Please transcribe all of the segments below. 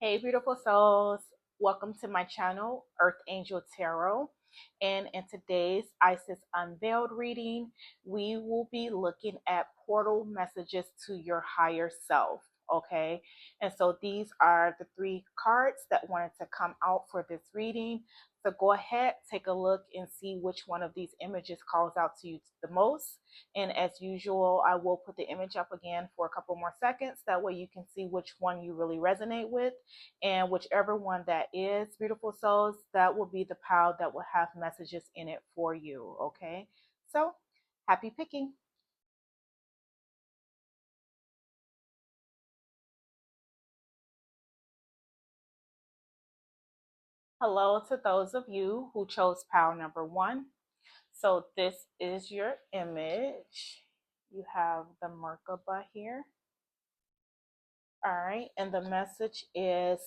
Hey, beautiful souls. Welcome to my channel, Earth Angel Tarot. And in today's Isis Unveiled reading, we will be looking at portal messages to your higher self. Okay. And so these are the three cards that wanted to come out for this reading. So go ahead, take a look and see which one of these images calls out to you the most. And as usual, I will put the image up again for a couple more seconds. That way you can see which one you really resonate with. And whichever one that is, beautiful souls, that will be the pile that will have messages in it for you. Okay. So happy picking. Hello to those of you who chose pile number one. So this is your image. You have the Merkaba here. All right. And the message is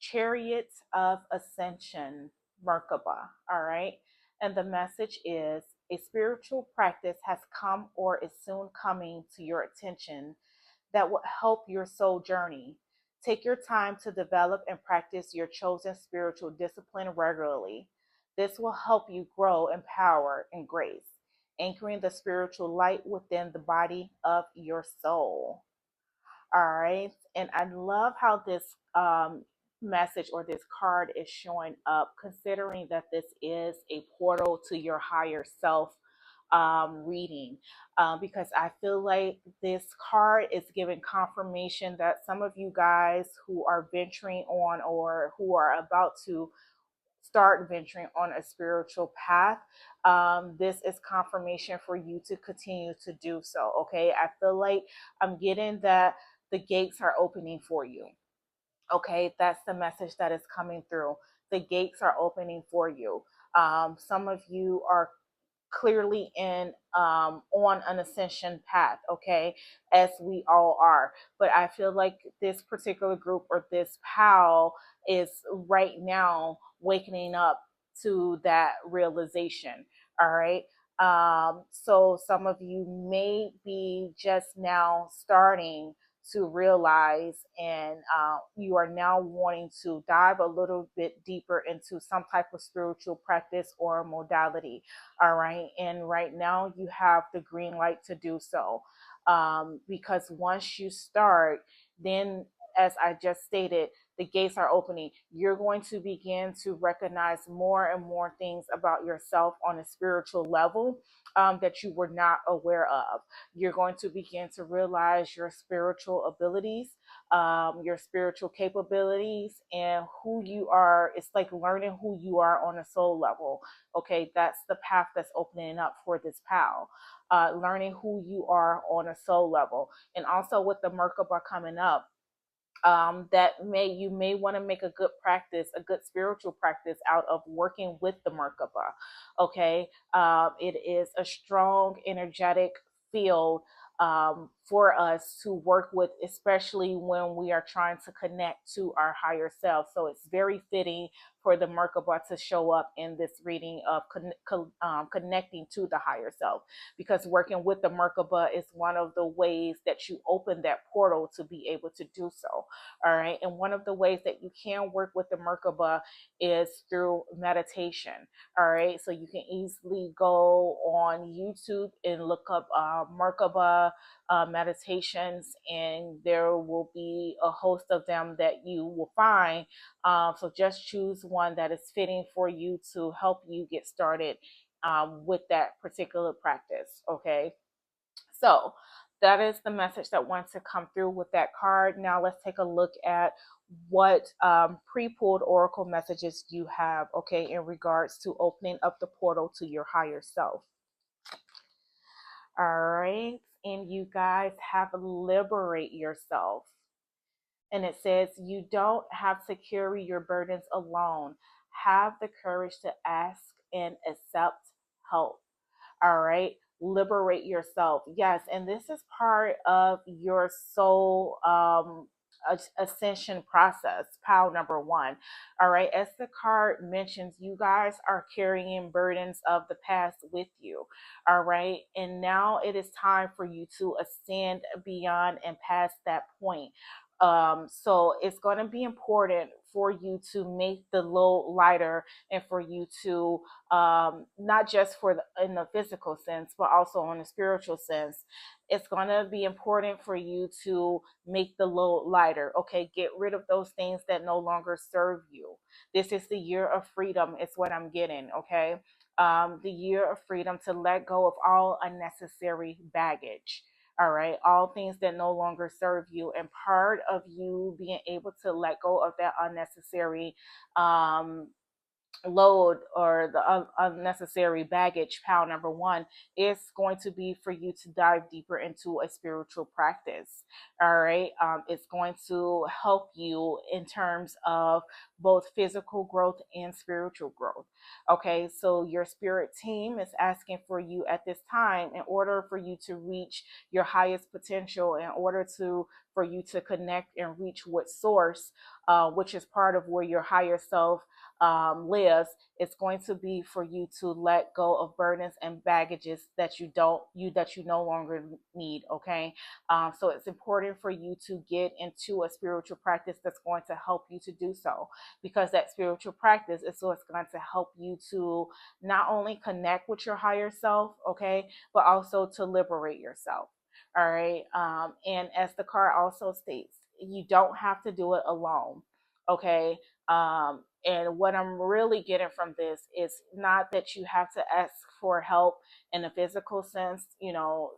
Chariots of Ascension, Merkaba. All right. And the message is a spiritual practice has come or is soon coming to your attention that will help your soul journey. Take your time to develop and practice your chosen spiritual discipline regularly. This will help you grow in power and grace, anchoring the spiritual light within the body of your soul. All right. And I love how this message or this card is showing up, considering that this is a portal to your higher self reading, because I feel like this card is giving confirmation that some of you guys who are venturing on or who are about to start venturing on a spiritual path, this is confirmation for you to continue to do so. Okay. I feel like I'm getting that the gates are opening for you. Okay. That's the message that is coming through. The gates are opening for you. Some of you are clearly in on an ascension path, okay, as we all are, but I feel like this particular group or this pal is right now waking up to that realization. All right. So some of you may be just now starting to realize, and you are now wanting to dive a little bit deeper into some type of spiritual practice or modality. All right. And right now you have the green light to do so. Because once you start, then, as I just stated, the gates are opening. You're going to begin to recognize more and more things about yourself on a spiritual level that you were not aware of. You're going to begin to realize your spiritual abilities, your spiritual capabilities, and who you are. It's like learning who you are on a soul level. Okay, that's the path that's opening up for this pal. Learning who you are on a soul level. And also with the Merkaba coming up, you may want to make a good practice, a good spiritual practice out of working with the Merkaba. Okay, it is a strong, energetic field for us to work with, especially when we are trying to connect to our higher self. So it's very fitting for the Merkaba to show up in this reading of connecting to the higher self, because working with the Merkaba is one of the ways that you open that portal to be able to do so. All right. And one of the ways that you can work with the Merkaba is through meditation. All right. So you can easily go on YouTube and look up Merkaba meditations, and there will be a host of them that you will find. So just choose one that is fitting for you to help you get started with that particular practice. Okay. So that is the message that wants to come through with that card. Now let's take a look at what pre-pulled oracle messages you have, okay, in regards to opening up the portal to your higher self. All right. And you guys have liberate yourself. And it says, you don't have to carry your burdens alone. Have the courage to ask and accept help. All right. Liberate yourself. Yes. And this is part of your soul ascension process, pile number one. All right. As the card mentions, you guys are carrying burdens of the past with you. All right. And now it is time for you to ascend beyond and past that point. So it's going to be important for you to make the load lighter, and for you to not just for in the physical sense, but also in the spiritual sense. It's going to be important for you to make the load lighter. Okay, get rid of those things that no longer serve you. This is the year of freedom, is what I'm getting. Okay, the year of freedom to let go of all unnecessary baggage. All right, all things that no longer serve you. And part of you being able to let go of that unnecessary um, load, or the unnecessary baggage, pile number one, is going to be for you to dive deeper into a spiritual practice. All right, it's going to help you in terms of both physical growth and spiritual growth. Okay, so your spirit team is asking for you at this time, in order for you to reach your highest potential, in order to for you to connect and reach what source, which is part of where your higher self lives. It's going to be for you to let go of burdens and baggages that you no longer need. Okay, so it's important for you to get into a spiritual practice that's going to help you to do so, because that spiritual practice is what's going to help you to not only connect with your higher self, okay, but also to liberate yourself. All right, and as the card also states, you don't have to do it alone. Okay, and what I'm really getting from this is not that you have to ask for help in a physical sense,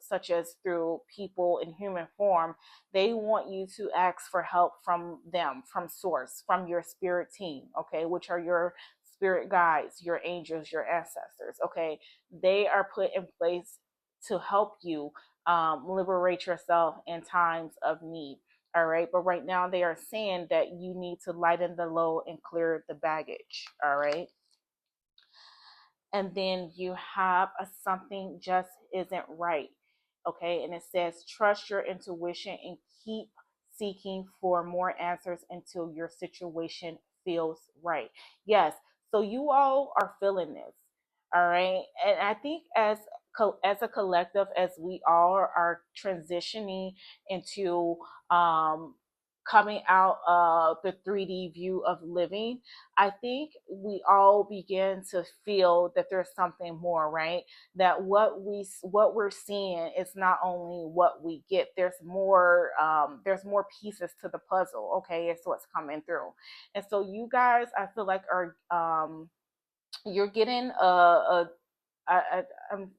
such as through people in human form. They want you to ask for help from them, from source, from your spirit team, okay, which are your spirit guides, your angels, your ancestors, okay. They are put in place to help you liberate yourself in times of need. All right. But right now they are saying that you need to lighten the load and clear the baggage. All right. And then you have a something just isn't right. Okay. And it says, trust your intuition and keep seeking for more answers until your situation feels right. Yes. So you all are feeling this. All right. And I think as a collective, as we all are transitioning into coming out of the 3D view of living, I think we all begin to feel that there's something more, right? That what we're seeing is not only what we get. There's more pieces to the puzzle. Okay, it's what's coming through, and so you guys, I feel like are you're getting I'm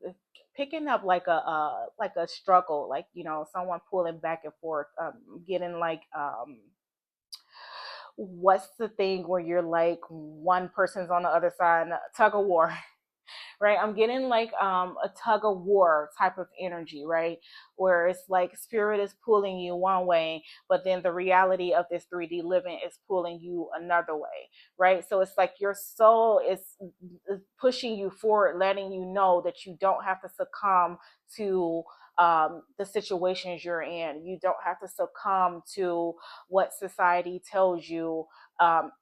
picking up like a struggle, like someone pulling back and forth, getting like what's the thing where you're like one person's on the other side, tug of war. Right? I'm getting like a tug of war type of energy, right? Where it's like spirit is pulling you one way, but then the reality of this 3D living is pulling you another way, right? So it's like your soul is pushing you forward, letting you know that you don't have to succumb to the situations you're in. You don't have to succumb to what society tells you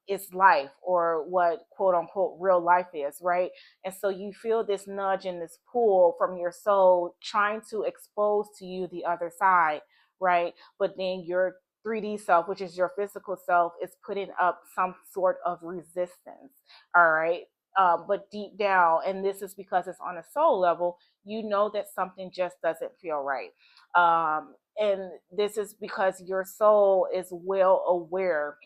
is life, or what quote unquote real life is, right? And so you feel this nudge and this pull from your soul trying to expose to you the other side, right? But then your 3D self, which is your physical self, is putting up some sort of resistance, all right? But deep down, and this is because it's on a soul level, you know that something just doesn't feel right. And this is because your soul is well aware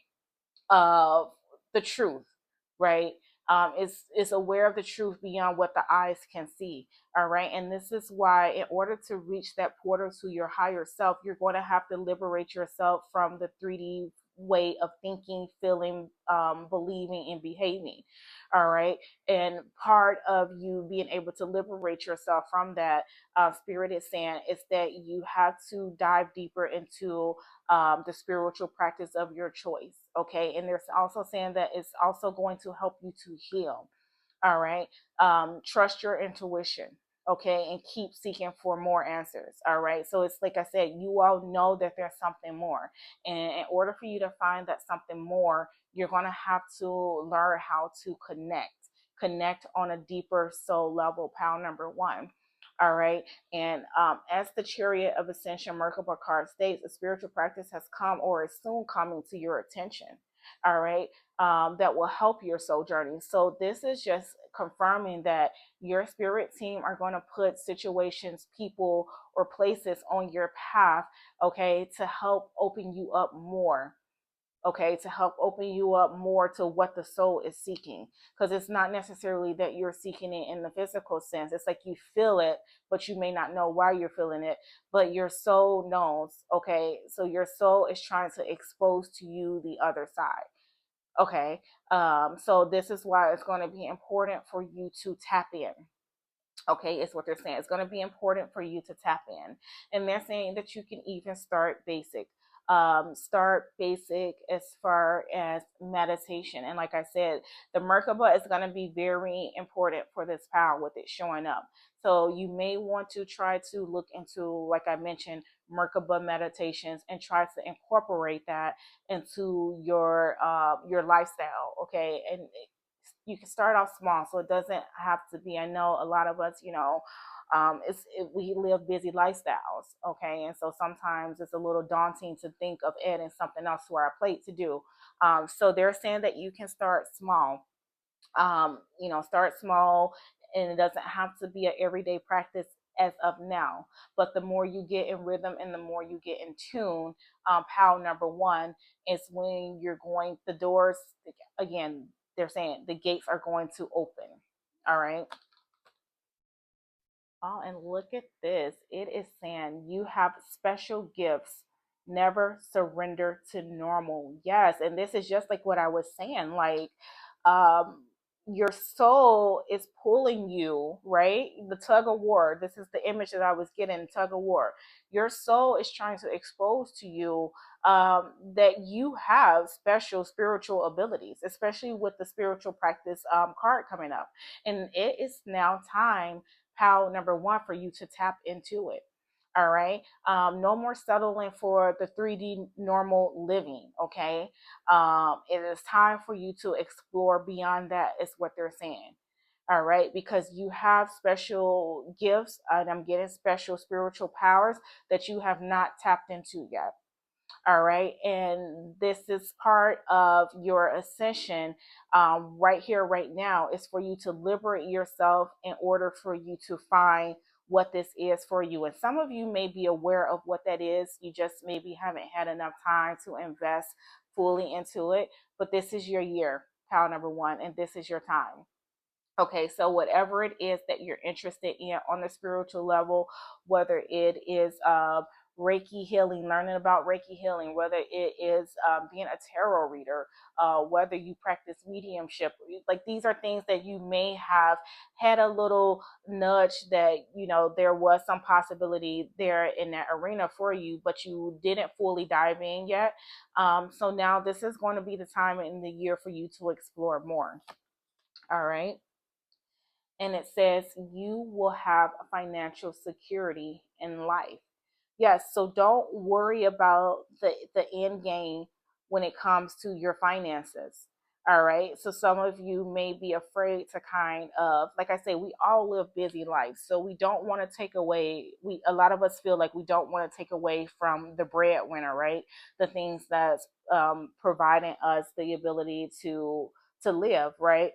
of the truth, right? Is aware of the truth beyond what the eyes can see. All right. And this is why, in order to reach that portal to your higher self, you're going to have to liberate yourself from the 3D way of thinking, feeling, believing, and behaving. All right. And part of you being able to liberate yourself from that, spirit is saying, is that you have to dive deeper into the spiritual practice of your choice. Okay. And there's also saying that it's also going to help you to heal. All right. Trust your intuition. Okay. And keep seeking for more answers. All right. So it's like I said, you all know that there's something more. And in order for you to find that something more, you're going to have to learn how to connect on a deeper soul level, pile number one. All right. And as the Chariot of Ascension Merkaba card states, a spiritual practice has come or is soon coming to your attention. All right. That will help your soul journey. So this is just confirming that your spirit team are going to put situations, people, or places on your path, okay, to help open you up more, okay, to help open you up more to what the soul is seeking, because it's not necessarily that you're seeking it in the physical sense. It's like you feel it, but you may not know why you're feeling it, but your soul knows. Okay, so your soul is trying to expose to you the other side. Okay, so this is why it's going to be important for you to tap in. Okay, it's what they're saying. It's going to be important for you to tap in. And they're saying that you can even start basic. Start basic as far as meditation. And like I said, the Merkaba is going to be very important for this power with it showing up. So you may want to try to look into, like I mentioned, Merkaba meditations and try to incorporate that into your lifestyle. Okay, and you can start off small, so it doesn't have to be. I know a lot of us, we live busy lifestyles, okay, and so sometimes it's a little daunting to think of adding something else to our plate to do. So they're saying that you can start small. Start small, and it doesn't have to be an everyday practice as of now. But the more you get in rhythm and the more you get in tune, power number one is when you're going, the doors, again, they're saying the gates are going to open. All right. Oh, and look at this. It is saying you have special gifts. Never surrender to normal. Yes. And this is just like what I was saying. Like, um, your soul is pulling you, right? The tug of war. This is the image that I was getting, tug of war. Your soul is trying to expose to you that you have special spiritual abilities, especially with the spiritual practice card coming up. And it is now time, how number one, for you to tap into it. All right. No more settling for the 3D normal living. Okay. It is time for you to explore beyond that, is what they're saying. All right. Because you have special gifts, and I'm getting special spiritual powers that you have not tapped into yet. All right. And this is part of your ascension, right here, right now, is for you to liberate yourself in order for you to find what this is for you. And some of you may be aware of what that is. You just maybe haven't had enough time to invest fully into it. But this is your year, pal number one, and this is your time. Okay, so whatever it is that you're interested in on the spiritual level, whether it is Reiki healing, learning about Reiki healing, whether it is being a tarot reader, whether you practice mediumship, like these are things that you may have had a little nudge that, there was some possibility there in that arena for you, but you didn't fully dive in yet. So now this is going to be the time in the year for you to explore more. All right. And it says you will have financial security in life. Yes, so don't worry about the end game when it comes to your finances. All right. So some of you may be afraid to kind of, like I say, we all live busy lives. So we don't want to take away, a lot of us feel like we don't want to take away from the breadwinner, right? The things that's providing us the ability to live, right?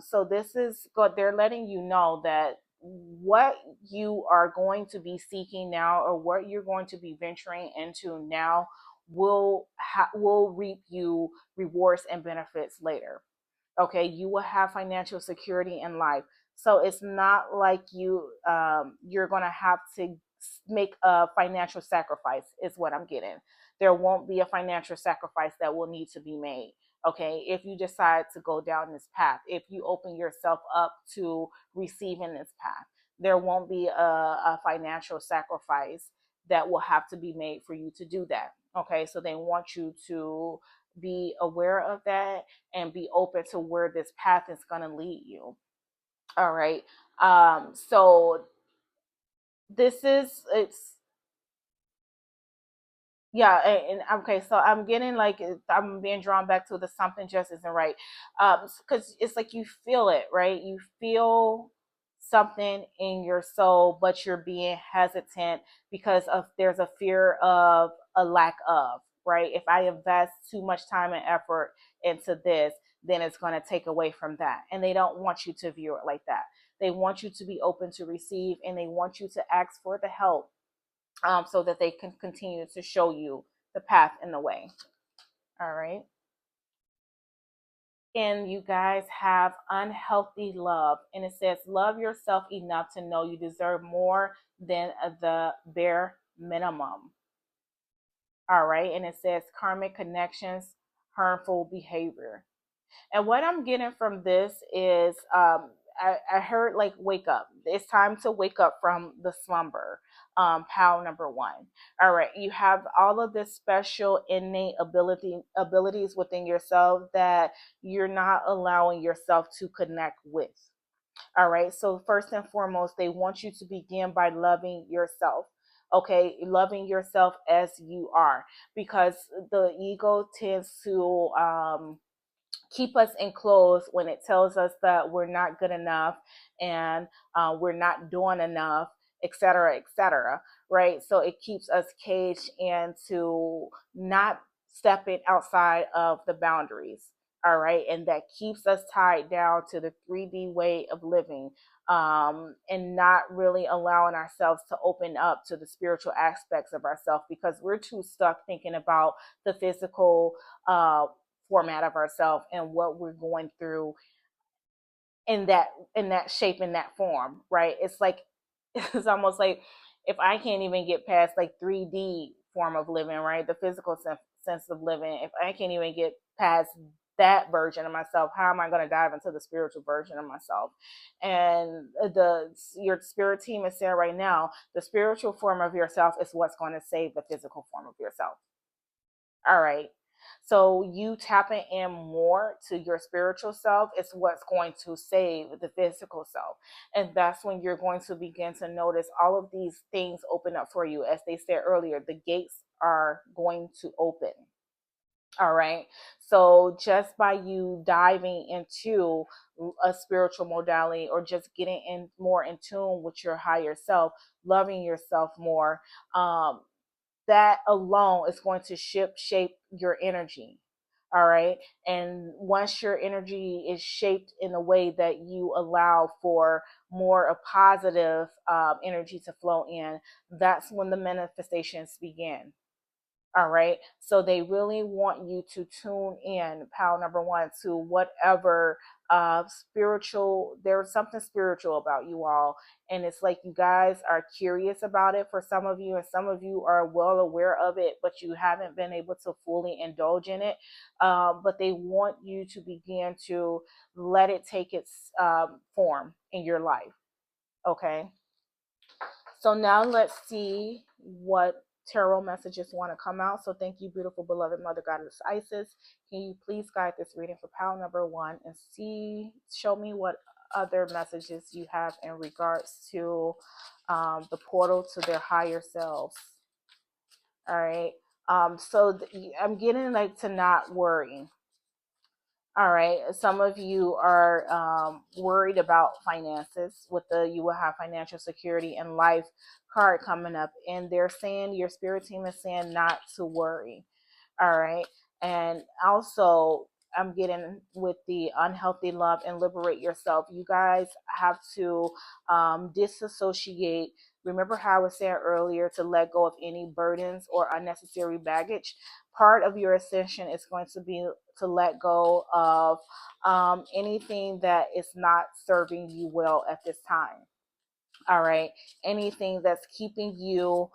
So this is good. They're letting you know that what you are going to be seeking now, or what you're going to be venturing into now, will reap you rewards and benefits later. Okay, you will have financial security in life. So it's not like you're going to have to make a financial sacrifice, is what I'm getting. There won't be a financial sacrifice that will need to be made. Okay, if you decide to go down this path, if you open yourself up to receiving this path, there won't be a financial sacrifice that will have to be made for you to do that. Okay, so they want you to be aware of that and be open to where this path is going to lead you. All right. So this is, it's, yeah, and okay, so I'm getting like, I'm being drawn back to the something just isn't right, because it's like you feel it, right? You feel something in your soul, but you're being hesitant because of there's a fear of a lack of, right? If I invest too much time and effort into this, then it's going to take away from that. And they don't want you to view it like that. They want you to be open to receive, and they want you to ask for the help, so that they can continue to show you the path and the way. All right. And you guys have unhealthy love. And it says, love yourself enough to know you deserve more than the bare minimum. All right. And it says, karmic connections, harmful behavior. And what I'm getting from this is, I heard like wake up. It's time to wake up from the slumber. Pal number one. All right, you have all of this special innate abilities within yourself that you're not allowing yourself to connect with. All right, so first and foremost, they want you to begin by loving yourself. Okay, loving yourself as you are, because the ego tends to keep us enclosed when it tells us that we're not good enough, and we're not doing enough, et cetera, right? So it keeps us caged and to not stepping outside of the boundaries. All right. And that keeps us tied down to the 3D way of living, and not really allowing ourselves to open up to the spiritual aspects of ourselves, because we're too stuck thinking about the physical format of ourselves and what we're going through in that shape, in that form, right? It's like it's almost like, if I can't even get past like 3D form of living, right, the physical sense of living, if I can't even get past that version of myself, how am I going to dive into the spiritual version of myself? And your spirit team is saying right now, the spiritual form of yourself is what's going to save the physical form of yourself. All right. So you tapping in more to your spiritual self is what's going to save the physical self. And that's when you're going to begin to notice all of these things open up for you. As they said earlier, the gates are going to open. All right. So just by you diving into a spiritual modality, or just getting in more in tune with your higher self, loving yourself more, that alone is going to shape your energy. All right. And once your energy is shaped in a way that you allow for more of positive energy to flow in, that's when the manifestations begin. All right. So they really want you to tune in, pal number one, to whatever spiritual, there's something spiritual about you all. And it's like you guys are curious about it for some of you, and some of you are well aware of it, but you haven't been able to fully indulge in it. But they want you to begin to let it take its form in your life. Okay. So now let's see what tarot messages want to come out. So thank you, beautiful, beloved Mother Goddess Isis. Can you please guide this reading for pile number one and show me what other messages you have in regards to the portal to their higher selves. All right. So I'm getting like to not worry. All right. Some of you are worried about finances. With you will have financial security and life card coming up, and they're saying, your spirit team is saying not to worry. All right. And also, I'm getting with the unhealthy love and liberate yourself. You guys have to disassociate. Remember how I was saying earlier to let go of any burdens or unnecessary baggage. Part of your ascension is going to be to let go of anything that is not serving you well at this time. All right. Anything that's keeping you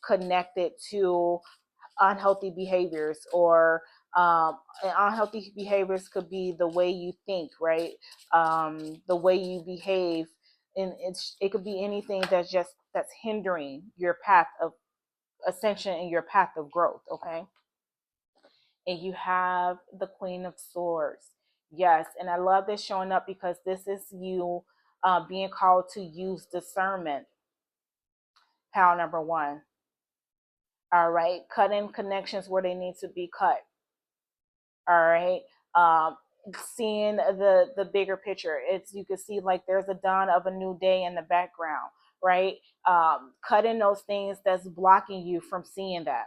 connected to unhealthy behaviors, or unhealthy behaviors could be the way you think, right? The way you behave. And it could be anything that's hindering your path of ascension and your path of growth. Okay. And you have the Queen of Swords. Yes, and I love this showing up because this is you being called to use discernment. Power number one. All right, cutting connections where they need to be cut. All right. seeing the bigger picture. It's, you can see like there's a dawn of a new day in the background, right? Cutting those things that's blocking you from seeing that,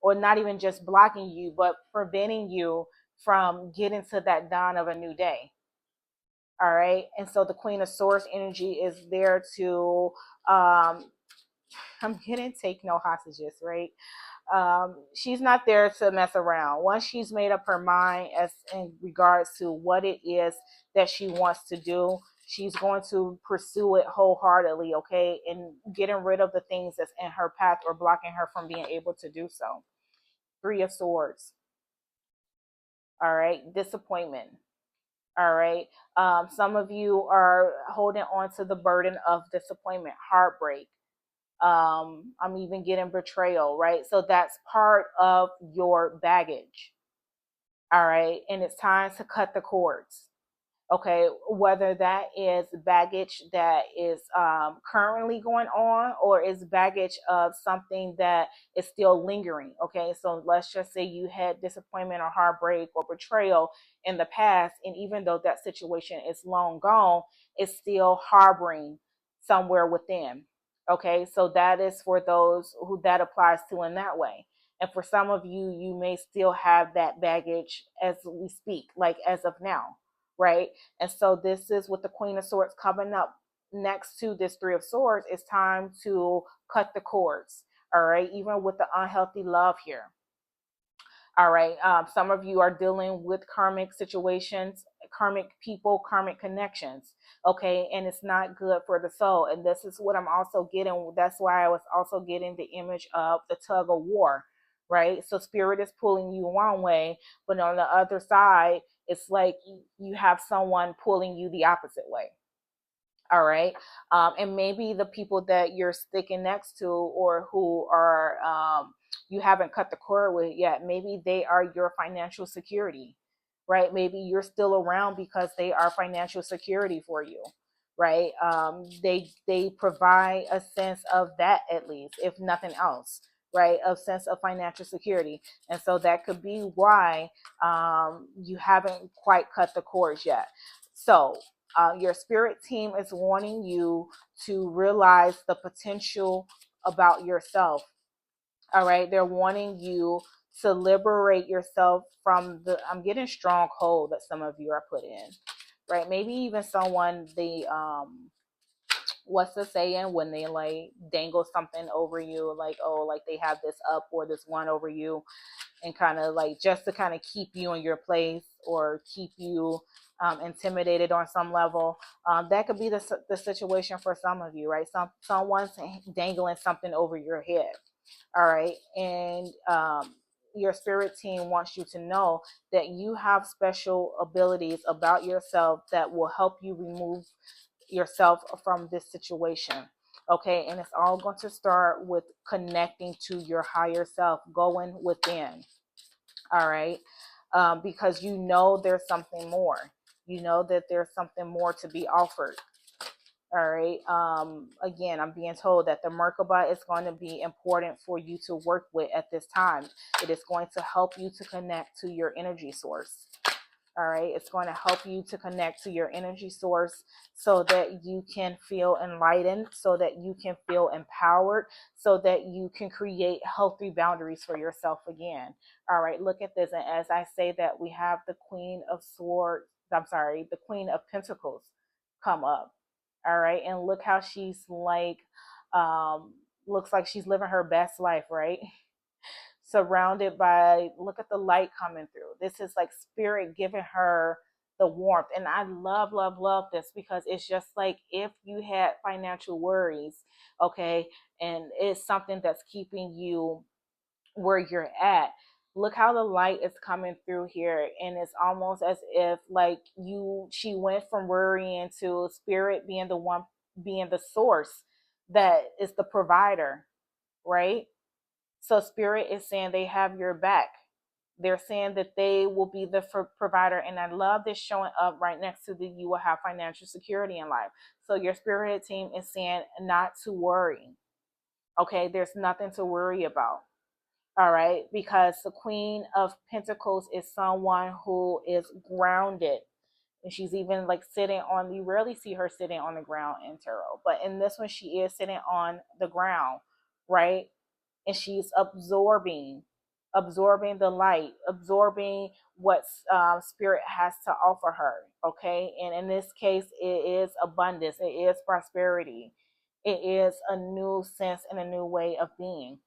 or not even just blocking you, but preventing you from getting to that dawn of a new day. All right. And so the Queen of Swords energy is there to, I'm getting take no hostages, right? She's not there to mess around. Once she's made up her mind as in regards to what it is that she wants to do, she's going to pursue it wholeheartedly, okay? And getting rid of the things that's in her path or blocking her from being able to do so. Three of Swords. All right. Disappointment. All right. Some of you are holding on to the burden of disappointment, heartbreak. I'm even getting betrayal, right? So that's part of your baggage. All right. And it's time to cut the cords. Okay, whether that is baggage that is currently going on, or is baggage of something that is still lingering. Okay, so let's just say you had disappointment or heartbreak or betrayal in the past, and even though that situation is long gone, it's still harboring somewhere within. Okay, so that is for those who that applies to in that way. And for some of you, you may still have that baggage as we speak, like as of now, right? And so this is with the Queen of Swords coming up next to this Three of Swords. It's time to cut the cords. All right. Even with the unhealthy love here. All right. Some of you are dealing with karmic situations, karmic people, karmic connections. Okay. And it's not good for the soul. And this is what I'm also getting. That's why I was also getting the image of the tug of war. Right. So spirit is pulling you one way, but on the other side, it's like you have someone pulling you the opposite way. All right. And maybe the people that you're sticking next to, or who are you haven't cut the cord with yet, maybe they are your financial security, right? Maybe you're still around because they are financial security for you, right? They provide a sense of that, at least, if nothing else, right? A sense of financial security. And so that could be why you haven't quite cut the cords yet. So your spirit team is wanting you to realize the potential about yourself. All right. They're wanting you to liberate yourself from the, I'm getting stronghold that some of you are put in, right? Maybe even someone, what's the saying when they like dangle something over you, like, oh, like they have this up or this one over you, and kind of like just to kind of keep you in your place, or keep you intimidated on some level. That could be the situation for some of you, right? Someone's dangling something over your head. All right. And your spirit team wants you to know that you have special abilities about yourself that will help you remove yourself from this situation. Okay. And it's all going to start with connecting to your higher self, going within. All right. Because you know there's something more. You know that there's something more to be offered. All right. Again, I'm being told that the Merkaba is going to be important for you to work with at this time. It is going to help you to connect to your energy source. All right. It's going to help you to connect to your energy source so that you can feel enlightened, so that you can feel empowered, so that you can create healthy boundaries for yourself again. All right. Look at this. And as I say that, we have the Queen of Swords, I'm sorry, the Queen of Pentacles come up. All right. And look how she's like, looks like she's living her best life, right? Surrounded by, look at the light coming through. This is like spirit giving her the warmth. And I love, love, love this, because it's just like if you had financial worries, okay, and it's something that's keeping you where you're at. Look how the light is coming through here, and it's almost as if like she went from worrying to spirit being the one, being the source that is the provider, right? So spirit is saying they have your back. They're saying that they will be the provider. And I love this showing up right next to the you will have financial security in life. So your spirit team is saying not to worry. Okay, there's nothing to worry about. All right, because the Queen of Pentacles is someone who is grounded. And she's even like sitting on, you rarely see her sitting on the ground in tarot, but in this one, she is sitting on the ground, right? And she's absorbing the light, absorbing what spirit has to offer her. Okay. And in this case, it is abundance, it is prosperity, it is a new sense and a new way of being.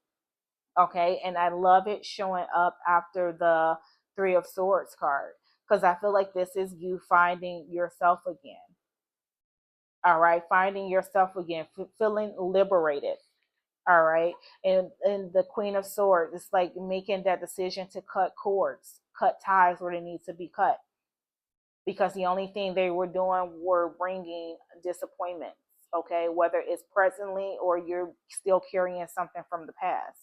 Okay. And I love it showing up after the Three of Swords card, because I feel like this is you finding yourself again. All right. Finding yourself again, feeling liberated. All right. And the Queen of Swords, it's like making that decision to cut cords, cut ties where they need to be cut, because the only thing they were doing were bringing disappointments. Okay. Whether it's presently or you're still carrying something from the past.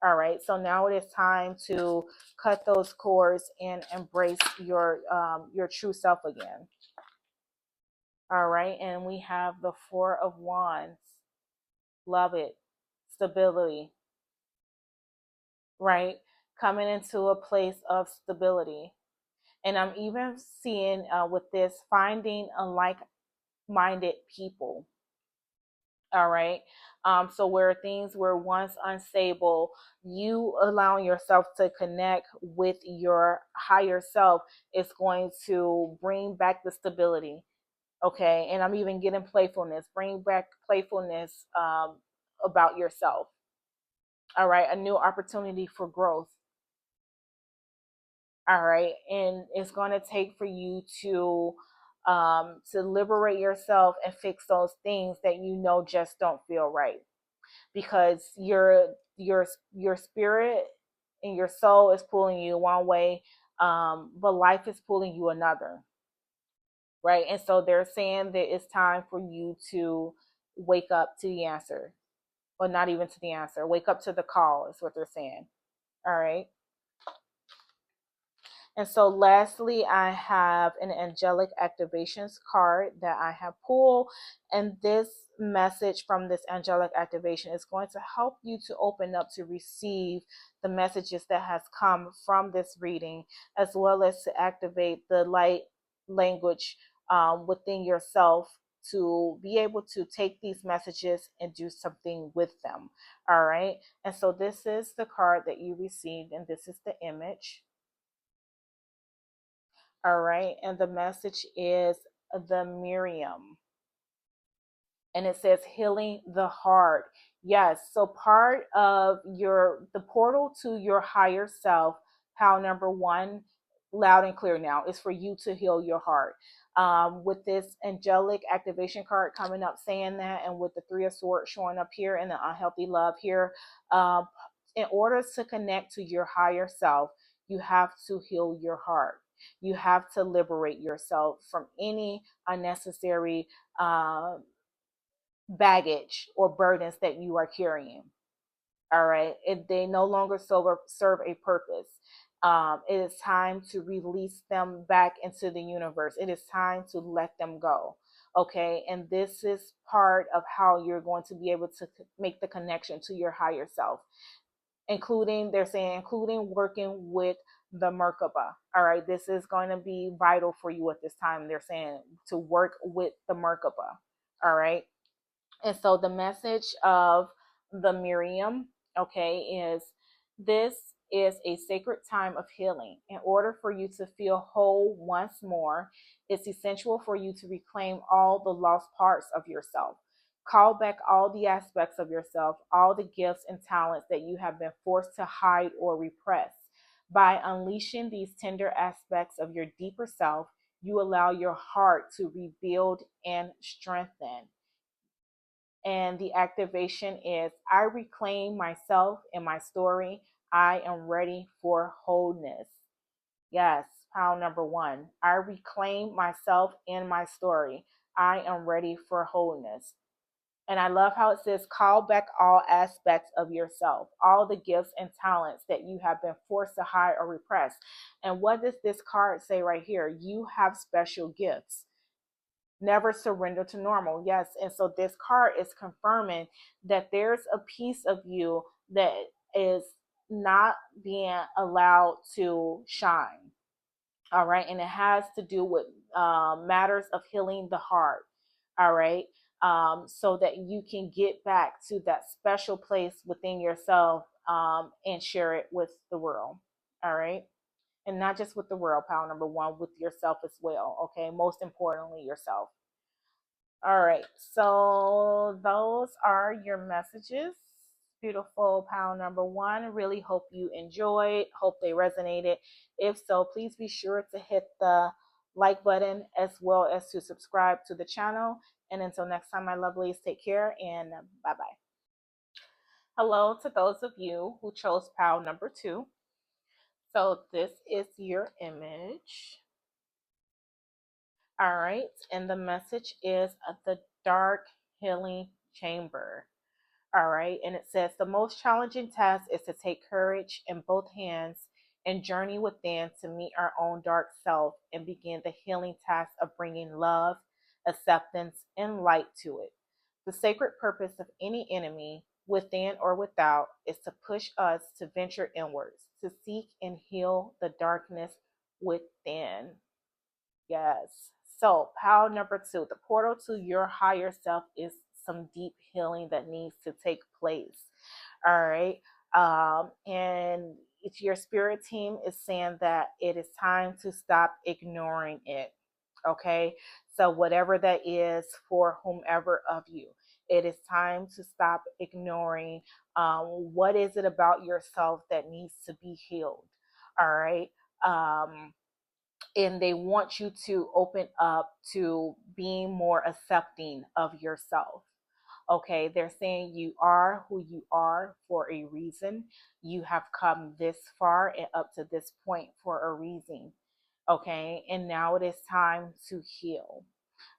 All right. So now it is time to cut those cords and embrace your true self again. All right. And we have the Four of Wands. Love it. Stability, right? Coming into a place of stability. And I'm even seeing with this, finding a like-minded people. All right. So where things were once unstable, you allowing yourself to connect with your higher self is going to bring back the stability. Okay. And I'm even getting playfulness, bring back playfulness about yourself. All right. A new opportunity for growth. All right. And it's going to take for you to liberate yourself and fix those things that you know just don't feel right, because your spirit and your soul is pulling you one way, but life is pulling you another, right? And so they're saying that it's time for you to wake up to the answer, or not even to the answer, wake up to the call is what they're saying. All right. And so lastly, I have an angelic activations card that I have pulled. And this message from this angelic activation is going to help you to open up to receive the messages that has come from this reading, as well as to activate the light language within yourself, to be able to take these messages and do something with them. All right. And so this is the card that you received, and this is the image. All right. And the message is the Miriam. And it says healing the heart. Yes. So part of the portal to your higher self, how number one, loud and clear now, is for you to heal your heart. With this angelic activation card coming up saying that, and with the Three of Swords showing up here and the unhealthy love here, in order to connect to your higher self, you have to heal your heart. You have to liberate yourself from any unnecessary baggage or burdens that you are carrying. All right. They no longer serve a purpose. It is time to release them back into the universe. It is time to let them go. Okay. And this is part of how you're going to be able to make the connection to your higher self, including, they're saying, including working with the Merkaba. All right. This is going to be vital for you at this time. They're saying to work with the Merkaba. All right. And so the message of the Miriam, okay, is this is a sacred time of healing. In order for you to feel whole once more, it's essential for you to reclaim all the lost parts of yourself. Call back all the aspects of yourself, all the gifts and talents that you have been forced to hide or repress. By unleashing these tender aspects of your deeper self, you allow your heart to rebuild and strengthen. And the activation is, I reclaim myself and my story. I am ready for wholeness. Yes, pound number one. I reclaim myself and my story. I am ready for wholeness. And I love how it says, call back all aspects of yourself, all the gifts and talents that you have been forced to hide or repress. And what does this card say right here? You have special gifts. Never surrender to normal. Yes. And so this card is confirming that there's a piece of you that is not being allowed to shine. All right. And it has to do with matters of healing the heart. All right. So that you can get back to that special place within yourself, and share it with the world. All right. And not just with the world, pal number one, with yourself as well. Okay. Most importantly, yourself. All right. So those are your messages. Beautiful pal number one. Really hope you enjoyed. Hope they resonated. If so, please be sure to hit the like button as well as to subscribe to the channel. And until next time, my lovelies, take care and bye bye. Hello to those of you who chose pal number two. So this is your image. All right. And the message is the dark healing chamber. All right. And it says the most challenging task is to take courage in both hands and journey within to meet our own dark self and begin the healing task of bringing love, acceptance, and light to it. The sacred purpose of any enemy, within or without, is to push us to venture inwards, to seek and heal the darkness within. Yes. So, pile number two, the portal to your higher self is some deep healing that needs to take place. All right. And if your spirit team is saying that it is time to stop ignoring it. Okay. So, whatever that is for whomever of you, it is time to stop ignoring what is it about yourself that needs to be healed. All right. And they want you to open up to being more accepting of yourself. Okay, they're saying you are who you are for a reason. You have come this far and up to this point for a reason. Okay, and now it is time to heal.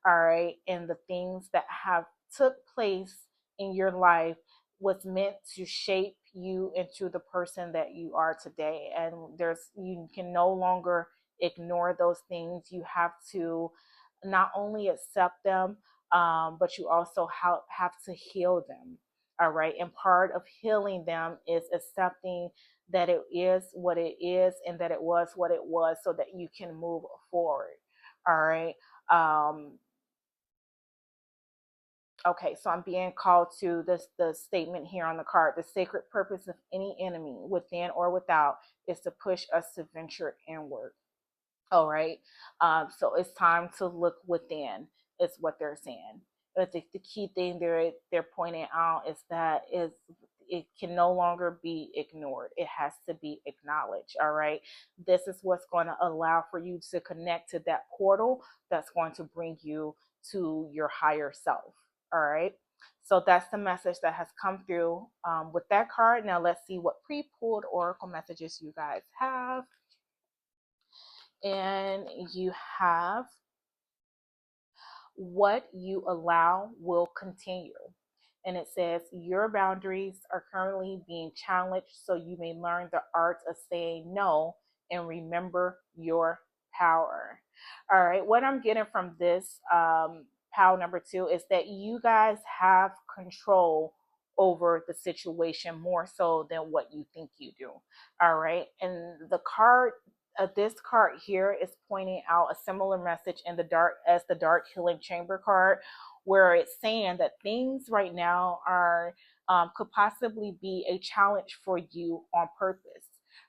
All right, and the things that have took place in your life was meant to shape you into the person that you are today. And you can no longer ignore those things. You have to not only accept them, but you also have to heal them. All right, and part of healing them is accepting that it is what it is and that it was what it was, so that you can move forward. All right. um Okay, so I'm being called to the statement here on the card. The sacred purpose of any enemy, within or without, is to push us to venture inward. All right. So it's time to look within, is what they're saying. But the key thing they're pointing out is that it can no longer be ignored. It has to be acknowledged. All right. This is what's going to allow for you to connect to that portal that's going to bring you to your higher self. All right. So that's the message that has come through with that card. Now let's see what pre-pulled oracle messages you guys have. And you have what you allow will continue. And it says your boundaries are currently being challenged, so you may learn the art of saying no and remember your power. All right, what I'm getting from this power number two is that you guys have control over the situation more so than what you think you do. All right, and the card this card here is pointing out a similar message in the dark as the dark healing chamber card, where it's saying that things right now are could possibly be a challenge for you on purpose.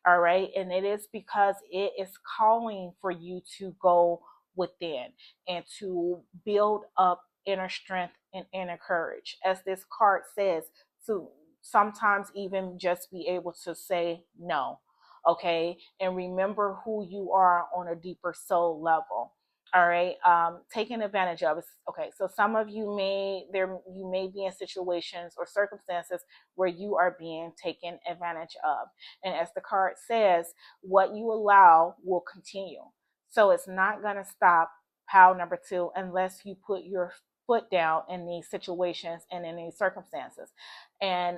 All right, and it is because it is calling for you to go within and to build up inner strength and inner courage, as this card says, to sometimes even just be able to say no. Okay, and remember who you are on a deeper soul level. All right, taking advantage of it. Okay, so some of you may be in situations or circumstances where you are being taken advantage of, and as the card says, what you allow will continue. So it's not going to stop pile number two unless you put your foot down in these situations and in these circumstances. And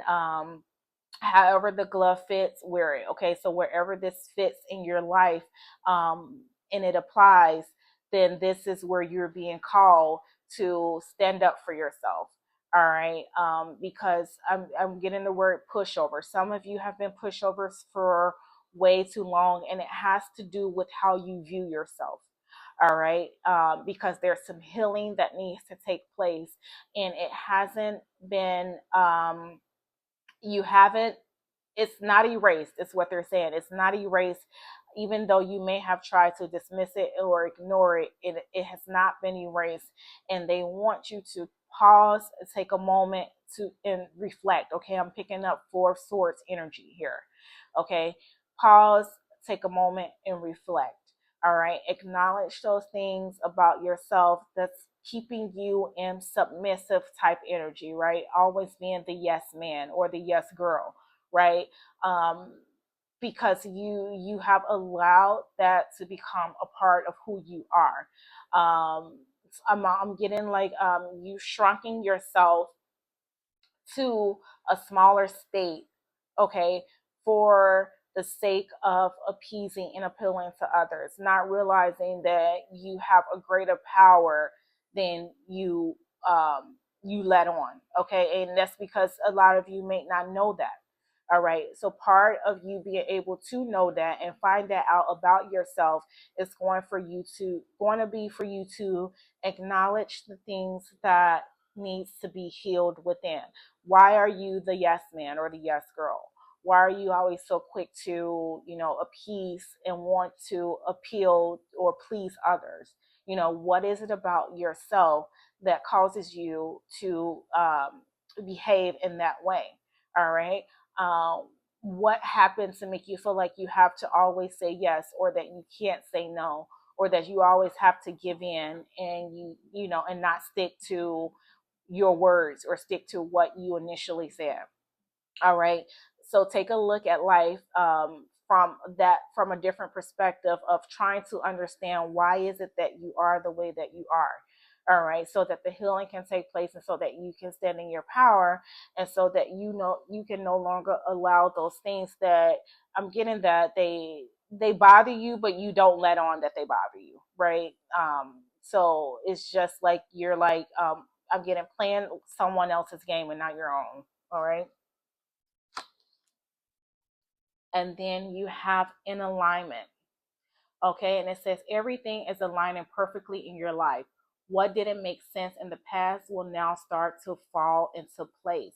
however the glove fits, wear it. Okay, so wherever this fits in your life, and it applies, then this is where you're being called to stand up for yourself. All right, because I'm getting the word pushover. Some of you have been pushovers for way too long, and it has to do with how you view yourself. All right, because there's some healing that needs to take place, and it hasn't been. You haven't, it's not erased. It's what they're saying. It's not erased. Even though you may have tried to dismiss it or ignore it, it has not been erased. And they want you to pause, take a moment to and reflect. Okay, I'm picking up Four of Swords energy here. Okay, pause, take a moment and reflect. All right, acknowledge those things about yourself that's keeping you in submissive type energy, right? Always being the yes man or the yes girl, right? um, because you have allowed that to become a part of who you are. I'm getting like you shrunking yourself to a smaller state, okay, for the sake of appeasing and appealing to others, not realizing that you have a greater power than you let on, okay, and that's because a lot of you may not know that. All right. So part of you being able to know that and find that out about yourself is going to be for you to acknowledge the things that needs to be healed within. Why are you the yes man or the yes girl? Why are you always so quick to, appease and want to appeal or please others? What is it about yourself that causes you to behave in that way? All right. um, what happened to make you feel like you have to always say yes, or that you can't say no, or that you always have to give in and and not stick to your words or stick to what you initially said? All right. So take a look at life from a different perspective of trying to understand why is it that you are the way that you are. All right. So that the healing can take place and so that you can stand in your power and so that you can no longer allow those things that I'm getting that they bother you, but you don't let on that they bother you. Right. So it's just like you're like, I'm getting playing someone else's game and not your own. All right. And then you have in alignment. Okay, and it says everything is aligning perfectly in your life. What didn't make sense in the past will now start to fall into place.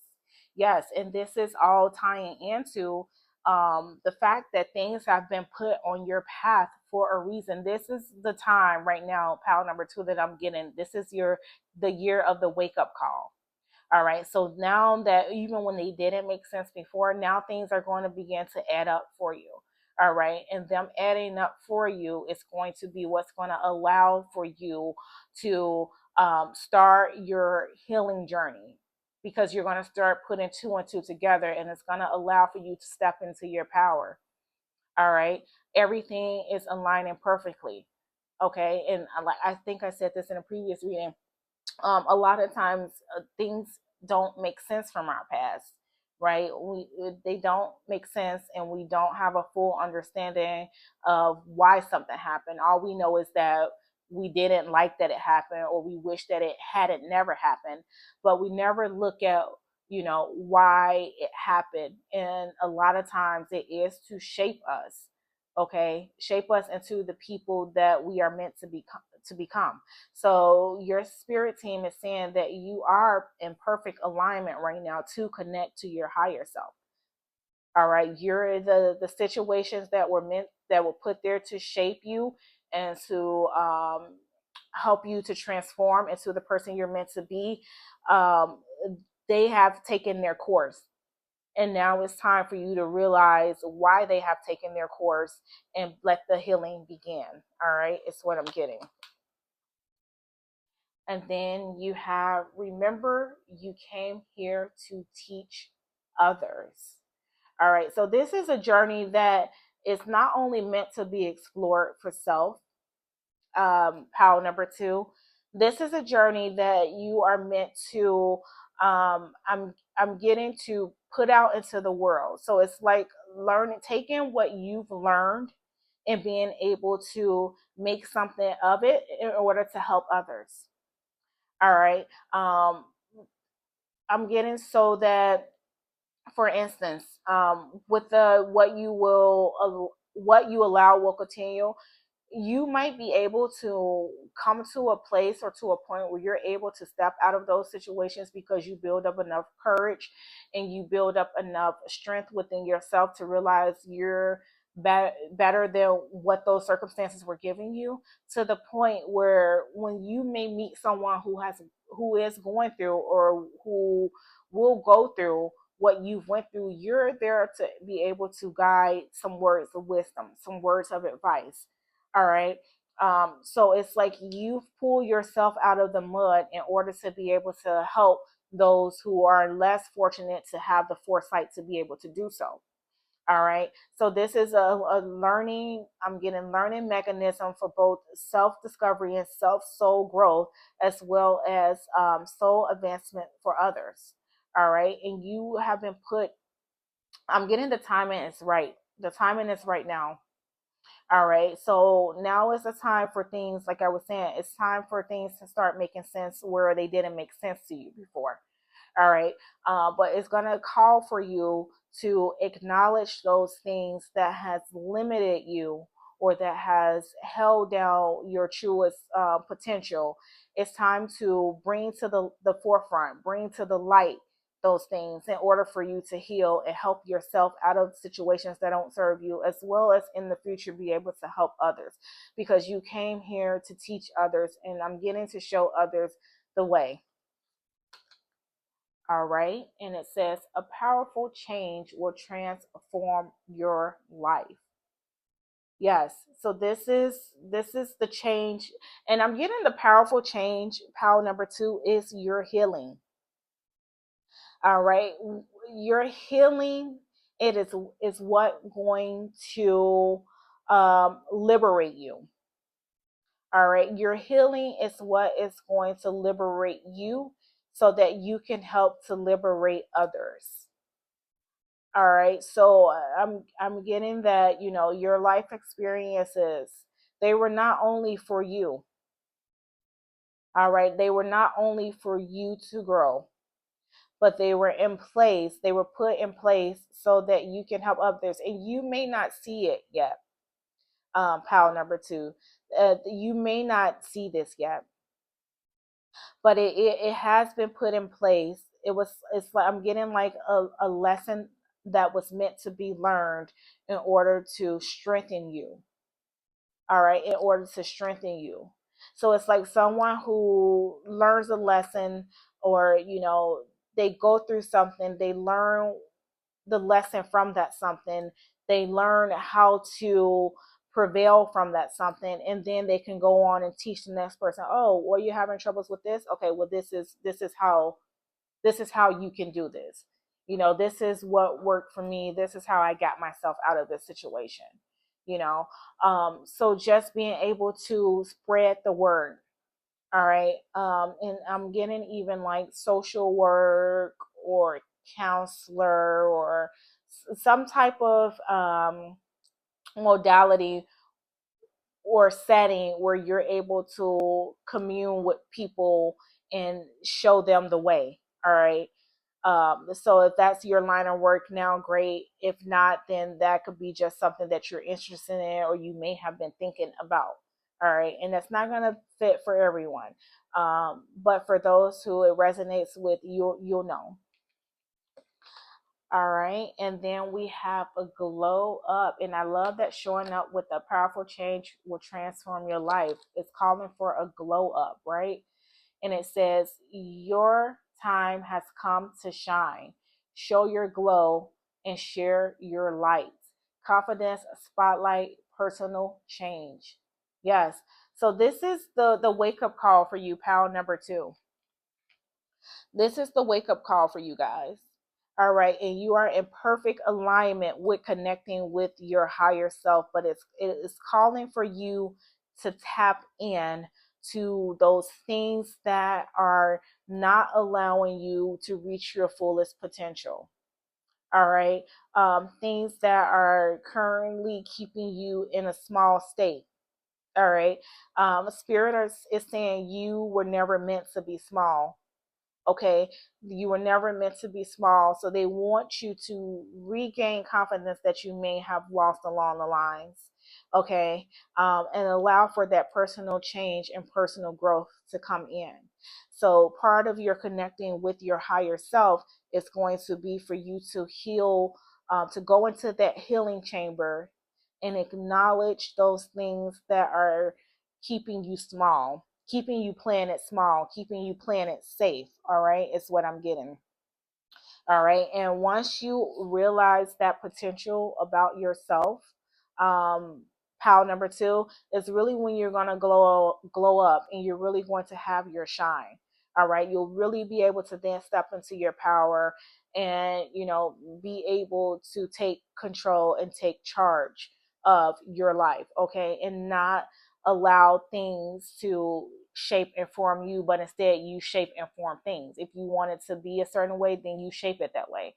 Yes, and this is all tying into the fact that things have been put on your path for a reason. This is the time right now, pal number two, that I'm getting. This is the year of the wake up call. All right. So now that even when they didn't make sense before, now things are going to begin to add up for you. All right. And them adding up for you is going to be what's going to allow for you to start your healing journey, because you're going to start putting two and two together and it's going to allow for you to step into your power. All right. Everything is aligning perfectly. Okay. And I think I said this in a previous reading. A lot of times things don't make sense from our past, right? They don't make sense and we don't have a full understanding of why something happened. All we know is that we didn't like that it happened, or we wish that it hadn't never happened, but we never look at why it happened. And a lot of times it is to shape us. Okay, shape us into the people that we are meant to become. So your spirit team is saying that you are in perfect alignment right now to connect to your higher self. All right, you're the situations that were put there to shape you and to help you to transform into the person you're meant to be. Um, they have taken their course. And now it's time for you to realize why they have taken their course and let the healing begin. All right, it's what I'm getting. And then you have, remember, you came here to teach others. All right. So this is a journey that is not only meant to be explored for self, power number two. This is a journey that you are meant to, I'm getting to put out into the world. So it's like learning, taking what you've learned and being able to make something of it in order to help others. All right. I'm getting so that, for instance, with the what you allow will continue. You might be able to come to a place or to a point where you're able to step out of those situations because you build up enough courage and you build up enough strength within yourself to realize you're better than what those circumstances were giving you, to the point where when you may meet someone who is going through or who will go through what you've went through, you're there to be able to guide some words of wisdom, some words of advice. All right. So it's like you pull yourself out of the mud in order to be able to help those who are less fortunate to have the foresight to be able to do so. All right. So this is a learning, I'm getting learning mechanism for both self discovery and self soul growth, as well as soul advancement for others. All right. And you have been put, I'm getting the timing is right. The timing is right now. All right. So now is the time for things, like I was saying, it's time for things to start making sense where they didn't make sense to you before. All right. But it's going to call for you to acknowledge those things that has limited you or that has held down your truest potential. It's time to bring to the forefront, bring to the light those things in order for you to heal and help yourself out of situations that don't serve you, as well as in the future be able to help others, because you came here to teach others, and I'm getting to show others the way. All right. And it says a powerful change will transform your life. Yes. So this is the change. And I'm getting the powerful change. Power number 2 is your healing. All right. Your healing, it is what going to liberate you. All right. Your healing is what is going to liberate you so that you can help to liberate others. All right. So I'm getting that, your life experiences, they were not only for you. All right. They were not only for you to grow, but they were in place. They were put in place so that you can help others. And you may not see it yet. Pile number 2. You may not see this yet, but it has been put in place. It's like I'm getting like a lesson that was meant to be learned in order to strengthen you. All right, in order to strengthen you. So it's like someone who learns a lesson, or they go through something, they learn the lesson from that something, they learn how to prevail from that something, and then they can go on and teach the next person. Oh, well, you're having troubles with this. Okay, well, this is how you can do this. This is what worked for me. This is how I got myself out of this situation. you know so just being able to spread the word. All right. And I'm getting even like social work or counselor or some type of modality or setting where you're able to commune with people and show them the way. All right. So if that's your line of work now, great. If not, then that could be just something that you're interested in or you may have been thinking about. All right. And that's not going to fit for everyone. But for those who it resonates with, you'll know. All right. And then we have a glow up. And I love that showing up with a powerful change will transform your life. It's calling for a glow up, right? And it says, your time has come to shine. Show your glow and share your light. Confidence, spotlight, personal change. Yes. So this is the wake up call for you, pal number 2. This is the wake up call for you guys. All right. And you are in perfect alignment with connecting with your higher self, but it is calling for you to tap in to those things that are not allowing you to reach your fullest potential. All right. Things that are currently keeping you in a small state. All right. Spirit is saying you were never meant to be small. Okay, you were never meant to be small, so they want you to regain confidence that you may have lost along the lines. Okay, and allow for that personal change and personal growth to come in. So part of your connecting with your higher self is going to be for you to heal, to go into that healing chamber and acknowledge those things that are keeping you small, keeping you playing it small, keeping you playing it safe. All right, is what I'm getting. All right. And once you realize that potential about yourself, um, pile number two is really when you're going to glow up and you're really going to have your shine. All right. You'll really be able to then step into your power and, be able to take control and take charge of your life. Okay. And not allow things to shape and form you, but instead you shape and form things. If you want it to be a certain way, then you shape it that way.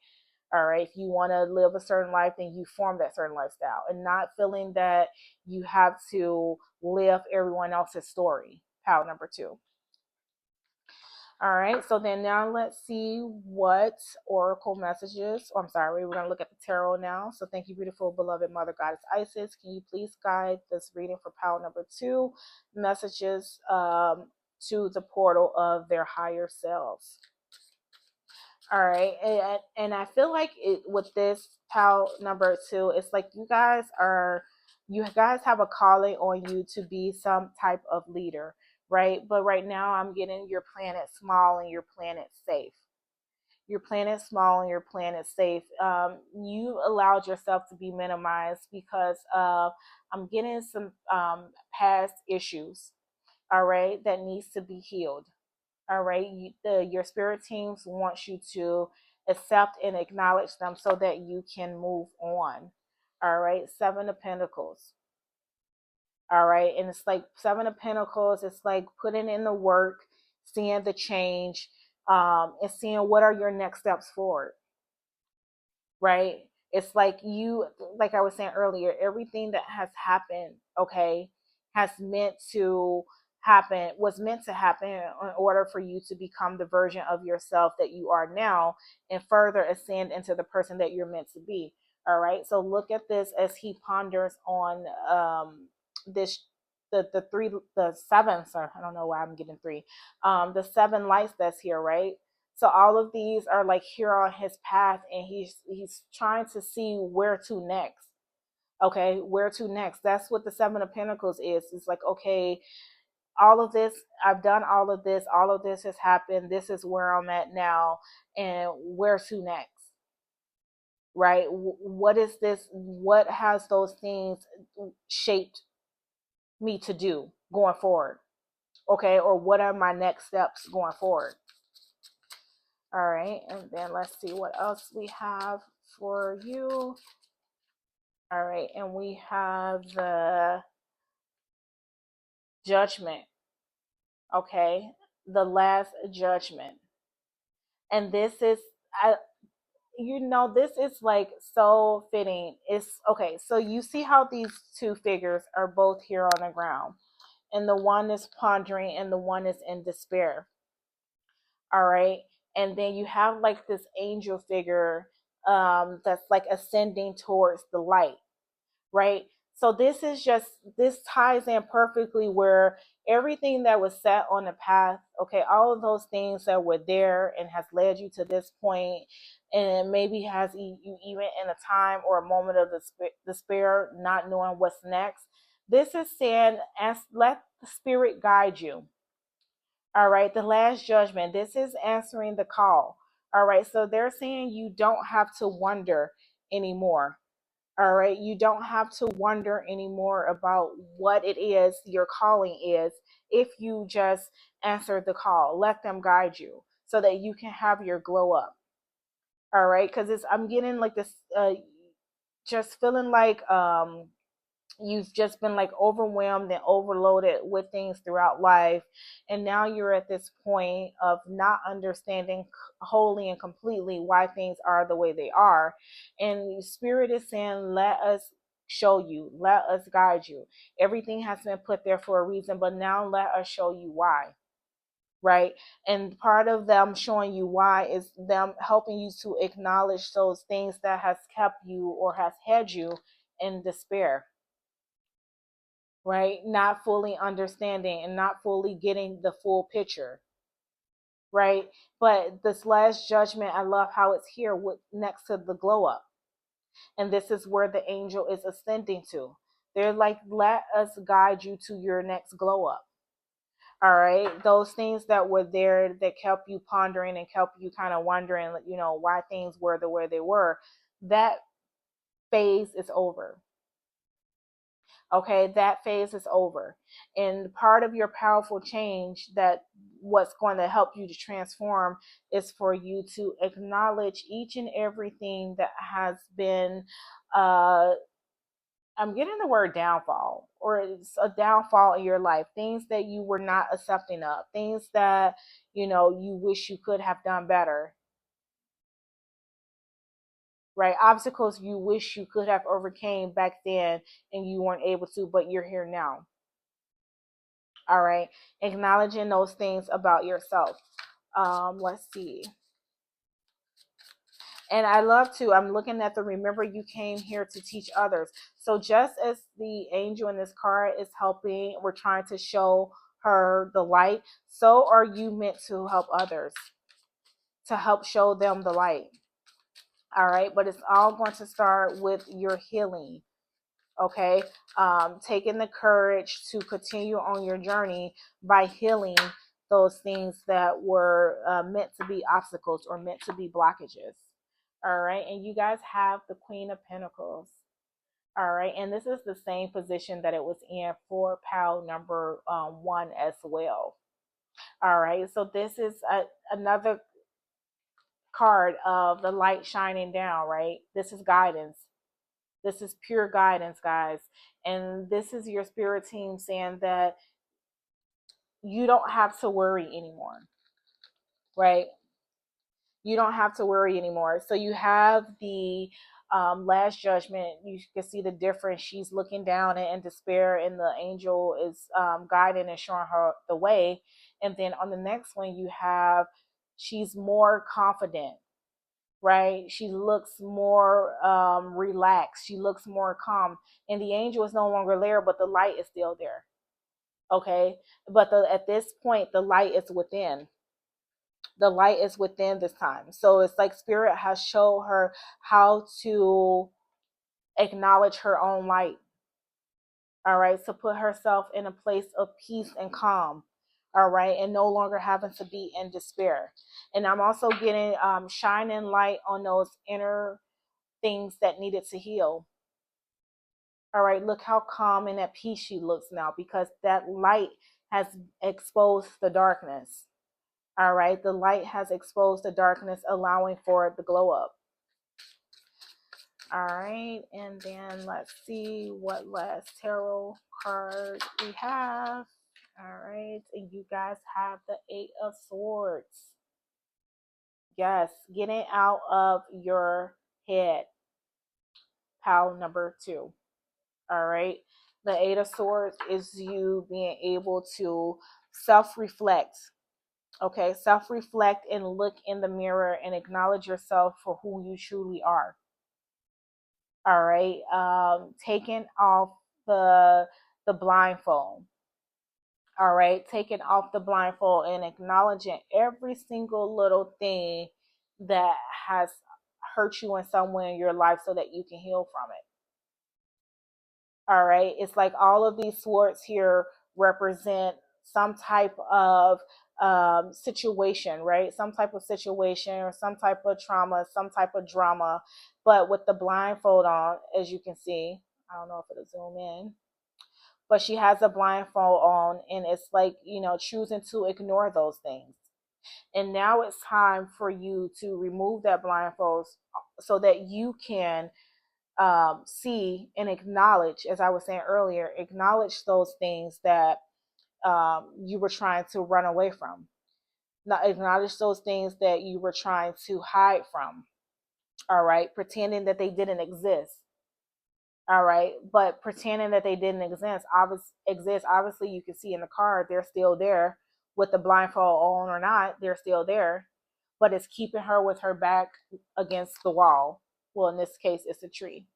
All right. If you want to live a certain life, then you form that certain lifestyle and not feeling that you have to live everyone else's story. Power number two. All right, so then now let's see what oracle messages. Oh, I'm sorry, we're going to look at the tarot now. So thank you, beautiful, beloved Mother Goddess Isis. Can you please guide this reading for pile number two? Messages to the portal of their higher selves. All right, and I feel like with this pile number two, it's like you guys have a calling on you to be some type of leader, right? But right now, I'm getting your planet small and your planet safe. Your planet small and your planet safe. You allowed yourself to be minimized because I'm getting some past issues, all right, that needs to be healed. All right, your spirit teams want you to accept and acknowledge them so that you can move on. All right, Seven of Pentacles. All right, and it's like Seven of Pentacles. It's like putting in the work, seeing the change, and seeing what are your next steps forward. Right? It's like I was saying earlier, everything that has happened, okay, has meant to was meant to happen in order for you to become the version of yourself that you are now and further ascend into the person that you're meant to be. All right. So look at this as he ponders on this the seven, sorry, I don't know why I'm getting three. The seven lights that's here, right? So all of these are like here on his path, and he's trying to see where to next. Okay, where to next? That's what the Seven of Pentacles is. It's like, okay, all of this, I've done all of this. All of this has happened. This is where I'm at now, and where to next? Right? What is this? What has those things shaped me to do going forward? Okay, or what are my next steps going forward? All right, and then let's see what else we have for you. All right, and we have the judgment. Okay, the last judgment. And this is, I, this is like so fitting. It's okay. So you see how these two figures are both here on the ground, and the one is pondering, and the one is in despair. All right, and then you have like this angel figure that's like ascending towards the light, right? So this ties in perfectly where everything that was set on the path, okay, all of those things that were there and has led you to this point, and maybe has you even in a time or a moment of despair, not knowing what's next. This is saying, let the spirit guide you. All right, the last judgment. This is answering the call. All right, so they're saying you don't have to wonder anymore. All right, you don't have to wonder anymore about what it is your calling is if you just answer the call. Let them guide you so that you can have your glow up. All right, because I'm getting like this, just feeling like you've just been like overwhelmed and overloaded with things throughout life, and now you're at this point of not understanding wholly and completely why things are the way they are, and spirit is saying, let us show you, let us guide you. Everything has been put there for a reason, but now let us show you why. right? And part of them showing you why is them helping you to acknowledge those things that has kept you or has had you in despair, right? Not fully understanding and not fully getting the full picture, right? But this last judgment, I love how it's here with next to the glow up. And this is where the angel is ascending to. They're like, let us guide you to your next glow up. All right. Those things that were there that kept you pondering and kept you kind of wondering, why things were the way they were, that phase is over. Okay. That phase is over. And part of your powerful change, that what's going to help you to transform, is for you to acknowledge each and everything that has been uh I'm getting the word downfall, or it's a downfall in your life, things that you were not accepting of, things that, you wish you could have done better, right? Obstacles you wish you could have overcame back then and you weren't able to, but you're here now. All right. Acknowledging those things about yourself. Let's see. And I love to, I'm looking at the remember you came here to teach others. So just as the angel in this card is helping, we're trying to show her the light, so are you meant to help others, to help show them the light. All right. But it's all going to start with your healing. Okay. Taking the courage to continue on your journey by healing those things that were meant to be obstacles or meant to be blockages. All right. And you guys have the Queen of Pentacles. All right. And this is the same position that it was in for pile number 1 as well. All right. So this is another card of the light shining down, right? This is guidance. This is pure guidance, guys. And this is your spirit team saying that you don't have to worry anymore, right? You don't have to worry anymore. So you have the last judgment. You can see the difference. She's looking down in despair, and the angel is guiding and showing her the way. And then on the next one, you have she's more confident, right? She looks more relaxed. She looks more calm. And the angel is no longer there, but the light is still there. Okay. But at this point, the light is within. The light is within this time. So it's like spirit has shown her how to acknowledge her own light. All right. To put herself in a place of peace and calm. All right. And no longer having to be in despair. And I'm also getting shining light on those inner things that needed to heal. All right. Look how calm and at peace she looks now, because that light has exposed the darkness. All right. The light has exposed the darkness, allowing for the glow up. All right. And then let's see what last tarot card we have. All right. And you guys have the 8 of Swords. Yes. Getting out of your head. Pile number 2. All right. The 8 of Swords is you being able to self-reflect. Okay. Self-reflect and look in the mirror and acknowledge yourself for who you truly are. All right. Taking off the blindfold. All right. Taking off the blindfold and acknowledging every single little thing that has hurt you in some way in your life so that you can heal from it. All right. It's like all of these swords here represent some type of situation, right? Some type of situation or some type of trauma, some type of drama. But with the blindfold on, as you can see, I don't know if it'll zoom in, but she has a blindfold on, and it's like, choosing to ignore those things. And now it's time for you to remove that blindfold so that you can see and acknowledge, as I was saying earlier, acknowledge those things that you were trying to run away from. Not acknowledge those things that you were trying to hide from. All right. Pretending that they didn't exist. All right. But pretending that they didn't exist, obviously, you can see in the card, they're still there with the blindfold on or not, they're still there, but it's keeping her with her back against the wall. Well, in this case, it's a tree.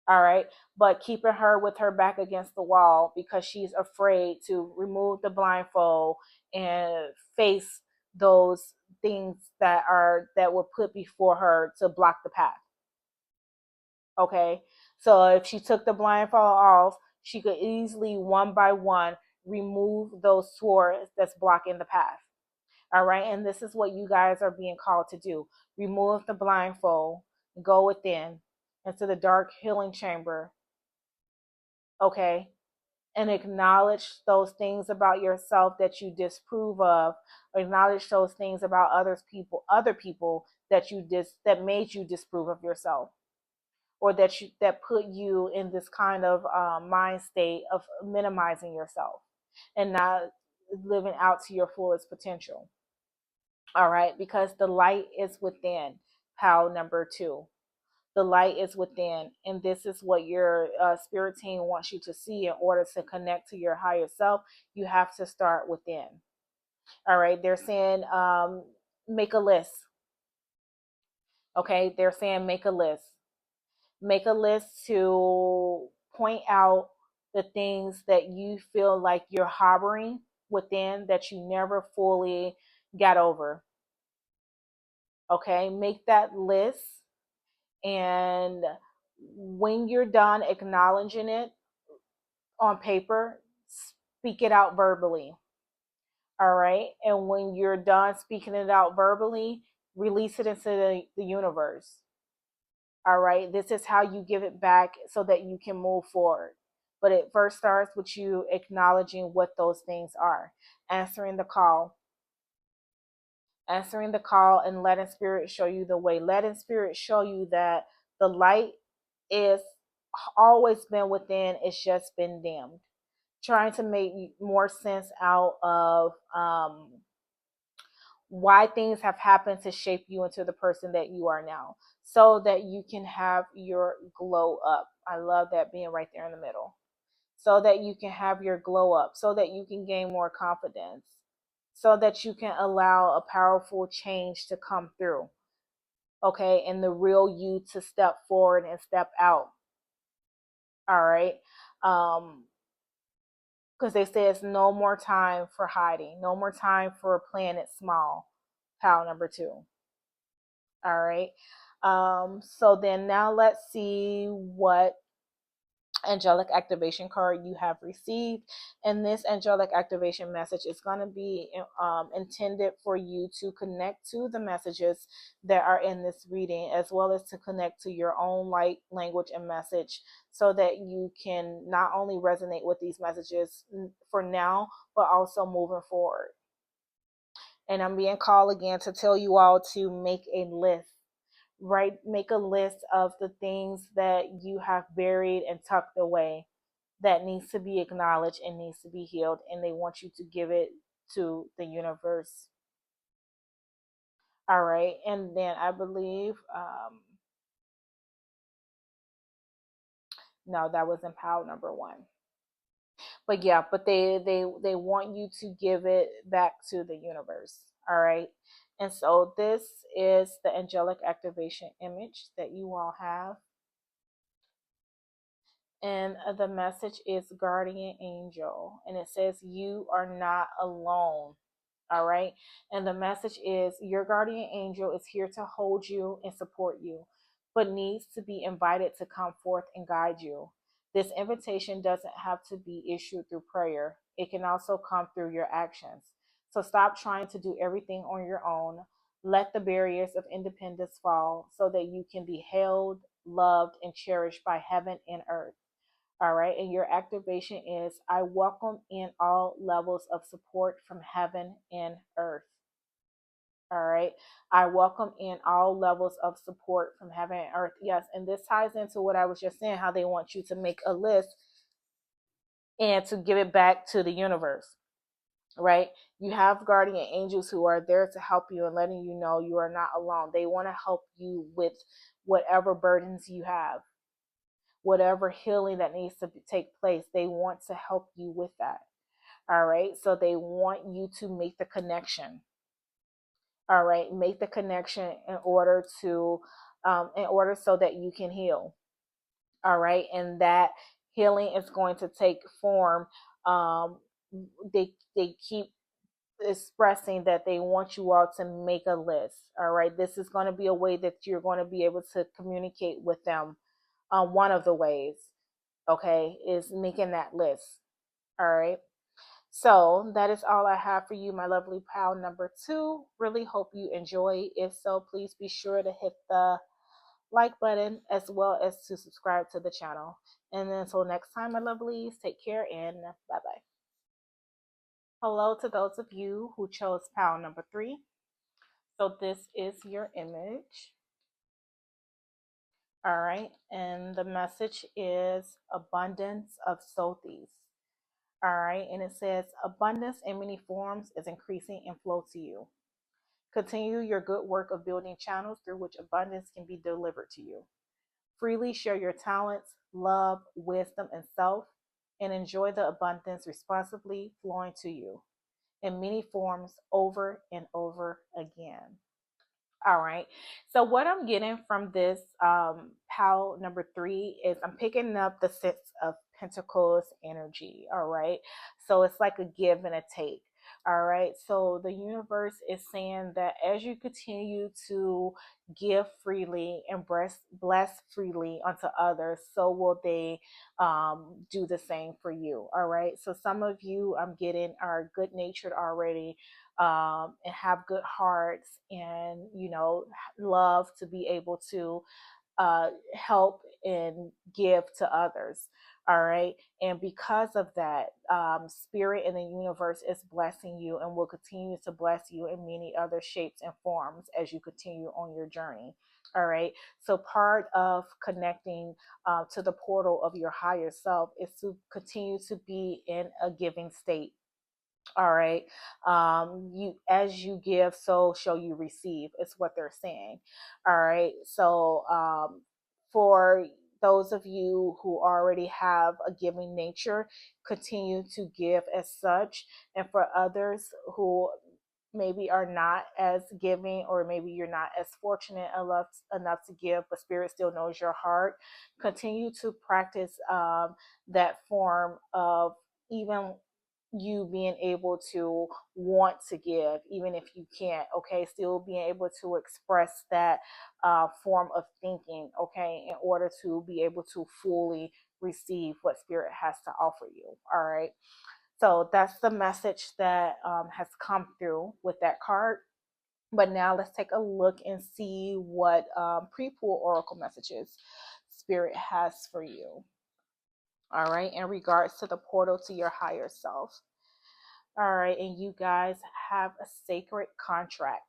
All right. But keeping her with her back against the wall because she's afraid to remove the blindfold and face those things that were put before her to block the path. Okay. So if she took the blindfold off, she could easily one by one remove those swords that's blocking the path. All right. And this is what you guys are being called to do. Remove the blindfold, go within into the dark healing chamber. Okay. And acknowledge those things about yourself that you disapprove of, or acknowledge those things about other people that that made you disapprove of yourself, or that put you in this kind of mind state of minimizing yourself and not living out to your fullest potential. All right, because the light is within. Pal number 2. The light is within, and this is what your spirit team wants you to see. In order to connect to your higher self, you have to start within. All right, they're saying make a list. Okay, they're saying make a list. Make a list to point out the things that you feel like you're harboring within that you never fully got over. Okay, make that list, and when you're done acknowledging it on paper, speak it out verbally. All right. And when you're done speaking it out verbally, release it into the universe. All right. This is how you give it back so that you can move forward. But it first starts with you acknowledging what those things are, answering the call, and letting spirit show you the way. Letting spirit show you that the light is always been within, it's just been dimmed. Trying to make more sense out of why things have happened to shape you into the person that you are now, so that you can have your glow up. I love that being right there in the middle. So that you can have your glow up, so that you can gain more confidence, so that you can allow a powerful change to come through. Okay, and the real you to step forward and step out. All right. Because they say it's no more time for hiding, no more time for playing it small. Pal number 2. All right. So then now let's see what angelic activation card you have received. And this angelic activation message is going to be intended for you to connect to the messages that are in this reading, as well as to connect to your own light language and message, so that you can not only resonate with these messages for now, but also moving forward. And I'm being called again to tell you all to make a list. Right, make a list of the things that you have buried and tucked away that needs to be acknowledged and needs to be healed, and they want you to give it to the universe. All right, and then I believe no, that was in pile number 1. But yeah, but they want you to give it back to the universe. All right. And so this is the angelic activation image that you all have. And the message is guardian angel, and it says you are not alone. All right. And the message is your guardian angel is here to hold you and support you, but needs to be invited to come forth and guide you. This invitation doesn't have to be issued through prayer, it can also come through your actions. So stop trying to do everything on your own. Let the barriers of independence fall so that you can be held, loved, and cherished by heaven and earth. All right. And your activation is I welcome in all levels of support from heaven and earth. All right. I welcome in all levels of support from heaven and earth. Yes. And this ties into what I was just saying, how they want you to make a list and to give it back to the universe. Right. You have guardian angels who are there to help you and letting you know you are not alone. They want to help you with whatever burdens you have, whatever healing that needs to take place. They want to help you with that. All right. So they want you to make the connection. All right. Make the connection in order so that you can heal. All right. And that healing is going to take form. Um, they keep expressing that they want you all to make a list. All right. This is going to be a way that you're going to be able to communicate with them. One of the ways, okay, is making that list. All right. So that is all I have for you, my lovely pal number 2. Really hope you enjoy. If so, please be sure to hit the like button as well as to subscribe to the channel. And then until next time, my lovelies, take care and bye bye. Hello to those of you who chose pal number 3. So this is your image. All right. And the message is abundance of Sothis. All right. And it says abundance in many forms is increasing in flow to you. Continue your good work of building channels through which abundance can be delivered to you. Freely share your talents, love, wisdom, and self, and enjoy the abundance responsibly flowing to you in many forms over and over again. All right. So what I'm getting from this pal number 3 is I'm picking up the Six of Pentacles energy. All right. So it's like a give and a take. All right. So the universe is saying that as you continue to give freely and bless freely unto others, so will they do the same for you. All right. So some of you I'm getting are good natured already, and have good hearts and love to be able to help and give to others. All right. And because of that, spirit in the universe is blessing you and will continue to bless you in many other shapes and forms as you continue on your journey. All right. So part of connecting to the portal of your higher self is to continue to be in a giving state. All right. You as you give, so shall you receive, is what they're saying. All right. So for those of you who already have a giving nature, continue to give as such. And for others who maybe are not as giving, or maybe you're not as fortunate enough to give, but spirit still knows your heart, continue to practice that form of even you being able to want to give even if you can't. Okay, still being able to express that form of thinking, okay, in order to be able to fully receive what spirit has to offer you. All right. So that's the message that has come through with that card. But now let's take a look and see what pre-pool oracle messages spirit has for you. All right, in regards to the portal to your higher self. All right, and you guys have a sacred contract.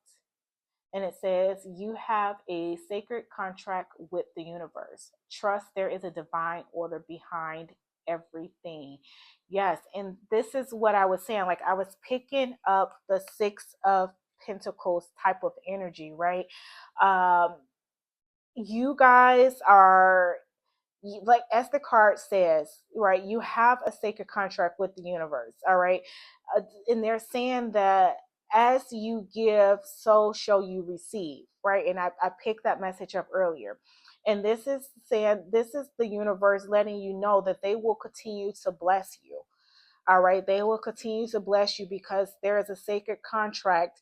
And it says, you have a sacred contract with the universe. Trust there is a divine order behind everything. Yes, and this is what I was saying. Like, I was picking up the Six of Pentacles type of energy, right? Um, you guys are, like as the card says, right, you have a sacred contract with the universe. All right. And they're saying that as you give, so shall you receive, right? And I picked that message up earlier. And this is saying, this is the universe letting you know that they will continue to bless you. All right. They will continue to bless you because there is a sacred contract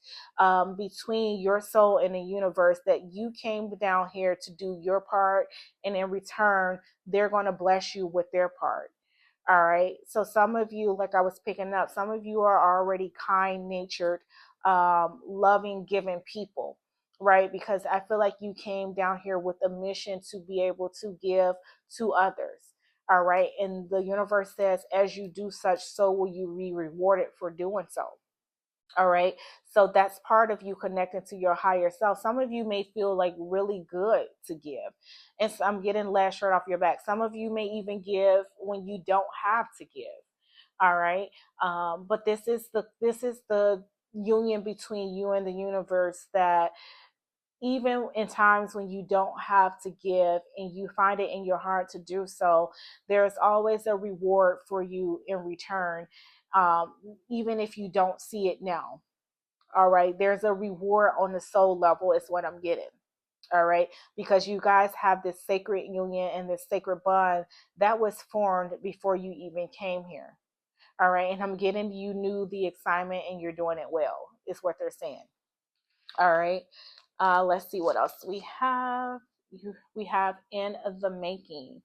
between your soul and the universe, that you came down here to do your part. And in return, they're going to bless you with their part. All right. So some of you, like I was picking up, some of you are already kind natured, loving, giving people. Right. Because I feel like you came down here with a mission to be able to give to others. All right. And the universe says, as you do such, so will you be rewarded for doing so. All right. So that's part of you connecting to your higher self. Some of you may feel like really good to give. And so I'm getting last shirt off your back. Some of you may even give when you don't have to give. All right. But this is the union between you and the universe, that even in times when you don't have to give and you find it in your heart to do so, there's always a reward for you in return. um, even if you don't see it now. All right, there's a reward on the soul level, is what I'm getting. All right, because you guys have this sacred union and this sacred bond that was formed before you even came here. All right, and I'm getting you knew the assignment and you're doing it well, is what they're saying. All right, let's see what else we have. We have in the making.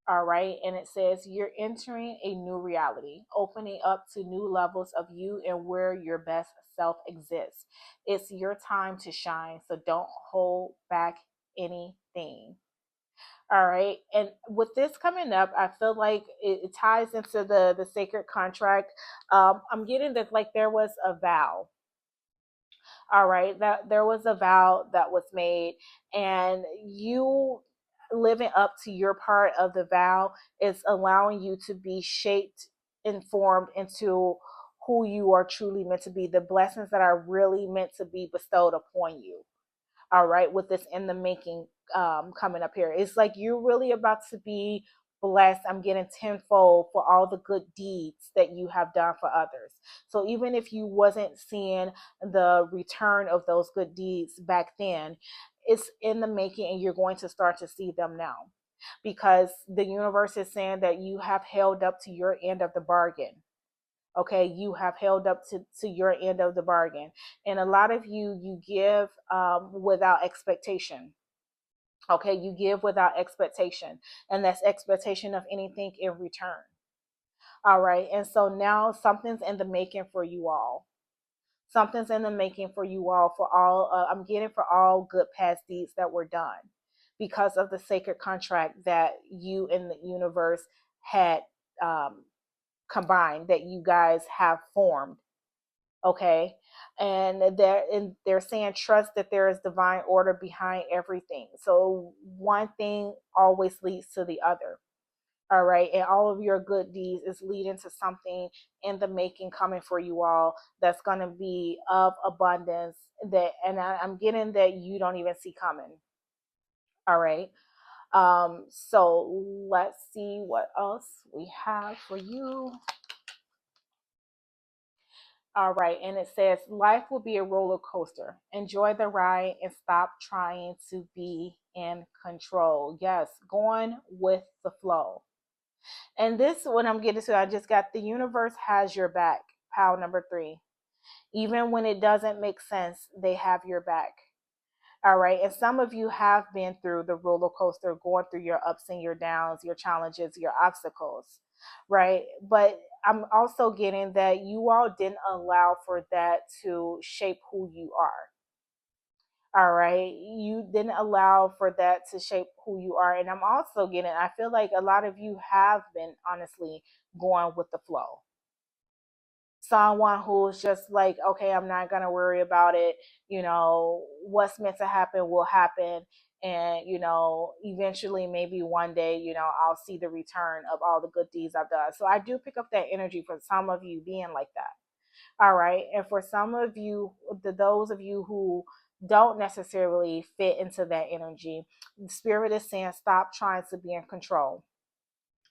All right, and it says you're entering a new reality, opening up to new levels of you and where your best self exists. It's your time to shine, so don't hold back anything. All right, and with this coming up, I feel like it ties into the sacred contract. I'm getting that like there was a vow. All right, that there was a vow that was made, and you living up to your part of the vow is allowing you to be shaped, informed into who you are truly meant to be, the blessings that are really meant to be bestowed upon you. All right, with this in the making coming up here, it's like you're really about to be blessed. I'm getting tenfold for all the good deeds that you have done for others. So even if you wasn't seeing the return of those good deeds back then, it's in the making and you're going to start to see them now, because the universe is saying that you have held up to your end of the bargain. Okay, you have held up to your end of the bargain, and a lot of you give without expectation. Okay, you give without expectation, and that's expectation of anything in return. All right, and so now something's in the making for you all. Something's in the making for you all, for all I'm getting for all good past deeds that were done because of the sacred contract that you and the universe had um, combined, that you guys have formed. Okay, and they're saying trust that there is divine order behind everything, so one thing always leads to the other. All right, and all of your good deeds is leading to something in the making coming for you all that's going to be of abundance, that and I'm getting that you don't even see coming. All right, so let's see what else we have for you. All right, and it says life will be a roller coaster. Enjoy the ride and stop trying to be in control. Yes, going with the flow. And this, what I'm getting to, I just got the universe has your back. Pile number 3. Even when it doesn't make sense, they have your back. All right. And some of you have been through the roller coaster, going through your ups and your downs, your challenges, your obstacles. Right. But I'm also getting that you all didn't allow for that to shape who you are. All right. You didn't allow for that to shape who you are. And I'm also getting, I feel like a lot of you have been honestly going with the flow. Someone who's just like, okay, I'm not going to worry about it. What's meant to happen will happen. And, eventually, maybe one day, I'll see the return of all the good deeds I've done. So I do pick up that energy for some of you being like that. All right. And for some of you, those of you who don't necessarily fit into that energy, the spirit is saying, stop trying to be in control.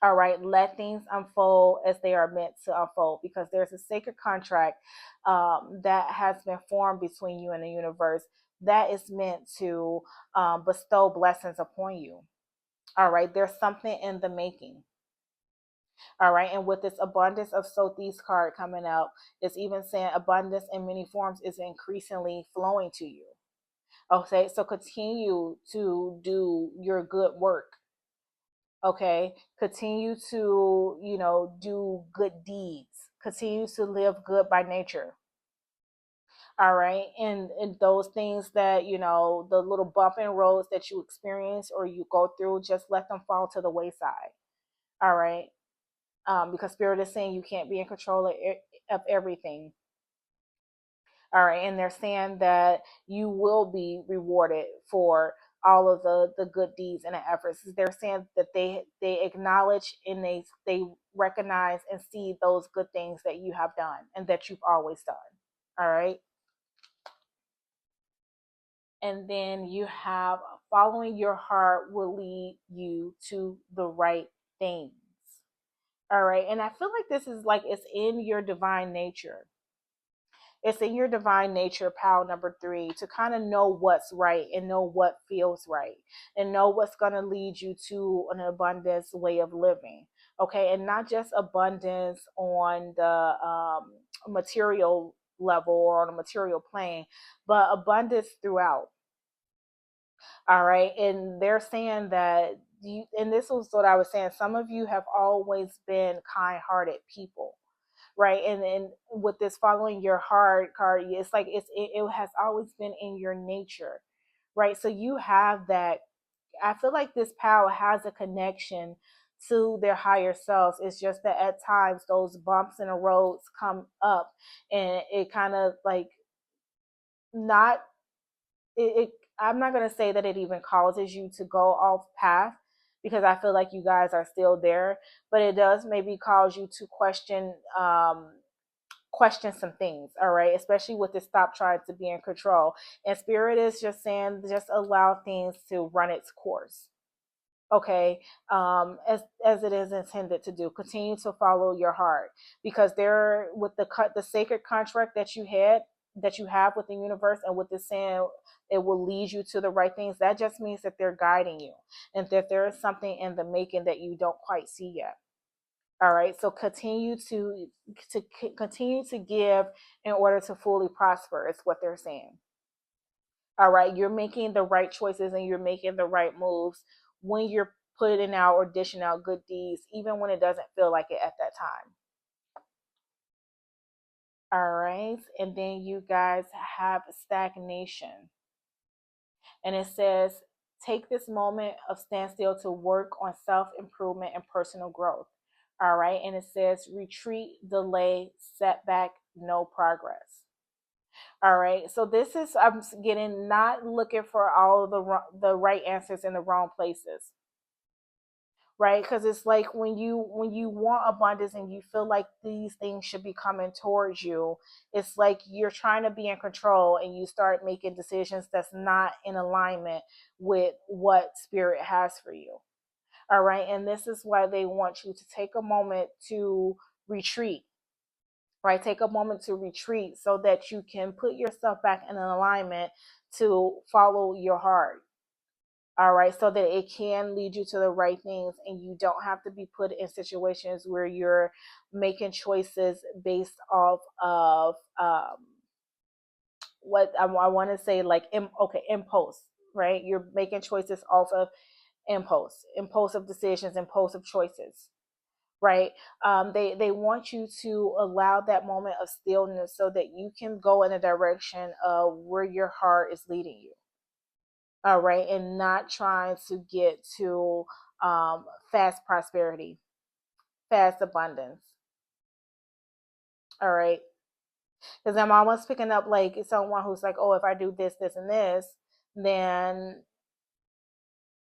All right, let things unfold as they are meant to unfold, because there's a sacred contract that has been formed between you and the universe that is meant to bestow blessings upon you. All right, there's something in the making. All right, and with this abundance of Sothis card coming out, it's even saying abundance in many forms is increasingly flowing to you. Okay, so continue to do your good work. Okay, continue to do good deeds, continue to live good by nature. All right, and those things that the little bumping roads that you experience or you go through, just let them fall to the wayside. All right, because spirit is saying you can't be in control of everything. All right, and they're saying that you will be rewarded for all of the good deeds and the efforts. They're saying that they acknowledge and they recognize and see those good things that you have done and that you've always done. All right, and then you have following your heart will lead you to the right things. All right. And I feel like this is like it's in your divine nature. It's in your divine nature, pal number 3, to kind of know what's right and know what feels right and know what's going to lead you to an abundance way of living. Okay. And not just abundance on the material level or on a material plane, but abundance throughout. All right. And they're saying that you, and this was what I was saying, some of you have always been kind hearted people, right? And with this following your heart card, it's like it has always been in your nature, right? So you have that. I feel like this power has a connection to their higher selves. It's just that at times those bumps in the roads come up, and it kind of like not it I'm not going to say that it even causes you to go off path, because I feel like you guys are still there, but it does maybe cause you to question some things, all right, especially with this stop trying to be in control. And spirit is just saying just allow things to run its course, okay, as it is intended to do. Continue to follow your heart, because there with the sacred contract that you have with the universe, and with the saying it will lead you to the right things, that just means that they're guiding you, and that there is something in the making that you don't quite see yet. All right, so to continue to give in order to fully prosper is what they're saying. All right, you're making the right choices and you're making the right moves when you're putting out or dishing out good deeds, even when it doesn't feel like it at that time. All right, and then you guys have stagnation, and it says take this moment of standstill to work on self improvement and personal growth. All right, and it says retreat, delay, setback, no progress. All right, so this is I'm getting not looking for all of the right answers in the wrong places, right? Because it's like when you want abundance and you feel like these things should be coming towards you, it's like you're trying to be in control and you start making decisions that's not in alignment with what spirit has for you. All right, and this is why they want you to take a moment to retreat, right? Take a moment to retreat so that you can put yourself back in an alignment to follow your heart. All right, so that it can lead you to the right things and you don't have to be put in situations where you're making choices based off of what I want to say, like, impulse, right? You're making choices off of impulsive decisions, impulsive choices, right? They want you to allow that moment of stillness so that you can go in a direction of where your heart is leading you. All right, and not trying to get to fast prosperity, fast abundance. All right, because I'm almost picking up like someone who's like, oh, if I do this, this, and this, then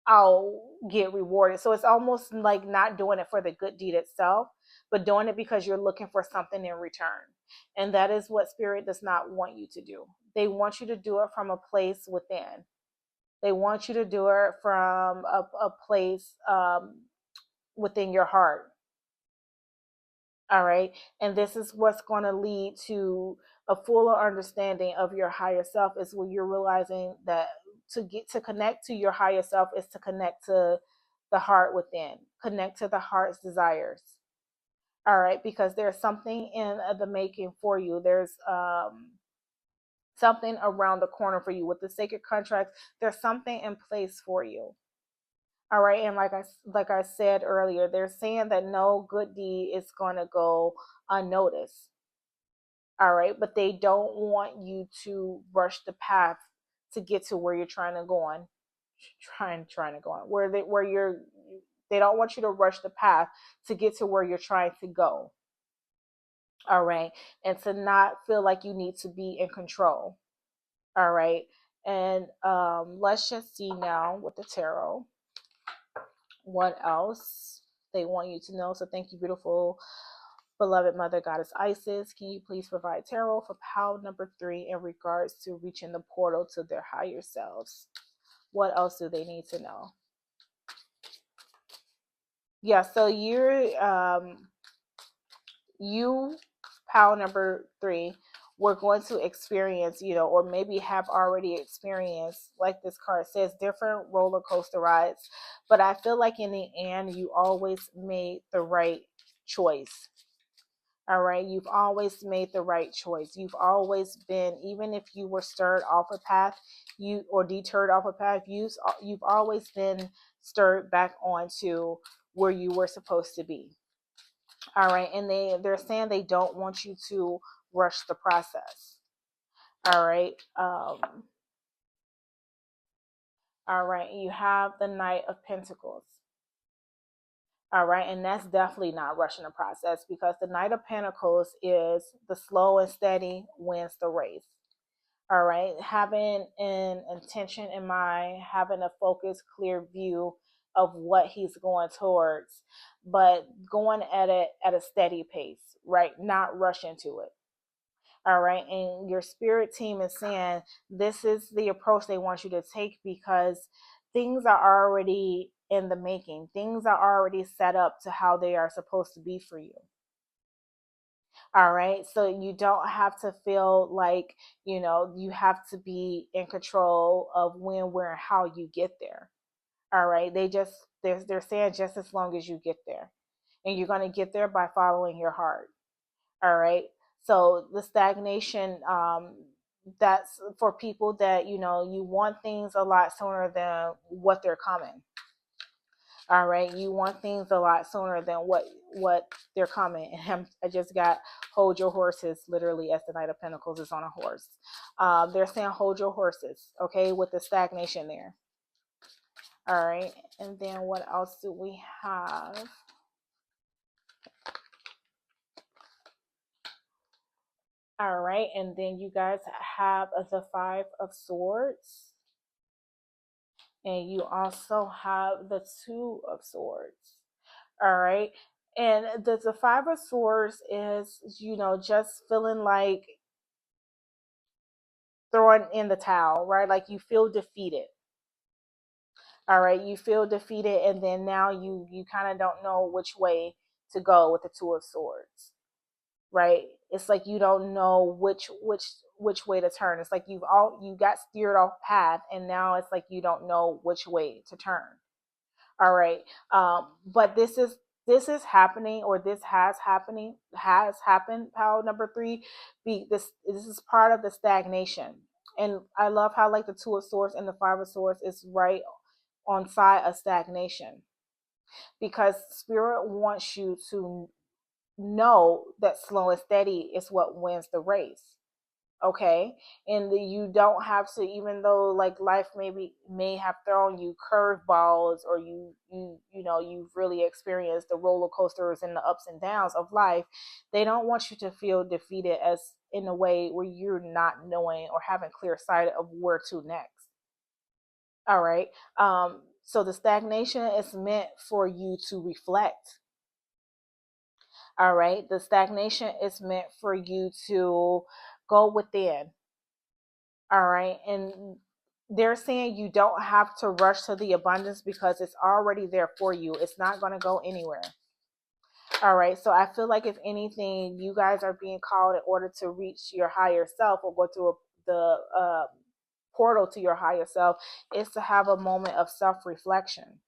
I'll get rewarded. So it's almost like not doing it for the good deed itself, but doing it because you're looking for something in return. And that is what spirit does not want you to do. They want you to do it from a place within. They want you to do it from a place within your heart. All right. And this is what's going to lead to a fuller understanding of your higher self, is when you're realizing that to get to connect to your higher self is to connect to the heart within, connect to the heart's desires. All right. Because there's something in the making for you. There's something around the corner for you with the sacred contracts. There's something in place for you. All right, and like I said earlier, they're saying that no good deed is going to go unnoticed. All right, but they don't want you to rush the path to get to where you're trying to go on, trying to go on where you're. They don't want you to rush the path to get to where you're trying to go. All right, and to not feel like you need to be in control. All right, and let's just see now with the tarot what else they want you to know. So thank you, beautiful, beloved Mother Goddess Isis. Can you please provide tarot for pile number 3 in regards to reaching the portal to their higher selves? What else do they need to know? Yeah, so you, pal number three, we're going to experience, or maybe have already experienced, like this card says, different roller coaster rides. But I feel like in the end, you always made the right choice. All right, you've always made the right choice. You've always been, even if you were stirred off a path, you or deterred off a path, you've always been stirred back onto where you were supposed to be. All right, and they're saying they don't want you to rush the process. All right. All right, you have the Knight of Pentacles. All right, and that's definitely not rushing the process, because the Knight of Pentacles is the slow and steady wins the race. All right, having an intention in mind, having a focused, clear view of what he's going towards, but going at it at a steady pace, right? Not rushing to it. All right, and your spirit team is saying this is the approach they want you to take, because things are already in the making. Things are already set up to how they are supposed to be for you. All right, so you don't have to feel like, you have to be in control of when, where, and how you get there. All right, they're saying just as long as you get there, and you're going to get there by following your heart. All right, so the stagnation, that's for people that, you want things a lot sooner than what they're coming. All right, you want things a lot sooner than what they're coming. And I just got hold your horses, literally, as the Knight of Pentacles is on a horse. They're saying hold your horses, okay, with the stagnation there. All right, and then what else do we have? All right, and then you guys have the Five of Swords, and you also have the Two of Swords. All right, and the Five of Swords is, just feeling like throwing in the towel, right? Like you feel defeated. All right, you feel defeated, and then now you kind of don't know which way to go with the Two of Swords, right? It's like you don't know which way to turn. It's like you got steered off path, and now it's like you don't know which way to turn. All right, but this is happening, or this has happened. Pile number three, this is part of the stagnation, and I love how, like, the Two of Swords and the Five of Swords is right on side of stagnation, because Spirit wants you to know that slow and steady is what wins the race. Okay, and you don't have to, even though, like, life may have thrown you curveballs, or you've really experienced the roller coasters and the ups and downs of life. They don't want you to feel defeated, as in a way where you're not knowing or having clear sight of where to next. All right, so the stagnation is meant for you to reflect. All right, the stagnation is meant for you to go within. All right, and they're saying you don't have to rush to the abundance, because it's already there for you. It's not going to go anywhere. All right, so I feel like, if anything, you guys are being called in order to reach your higher self, or go through the portal to your higher self, is to have a moment of self-reflection.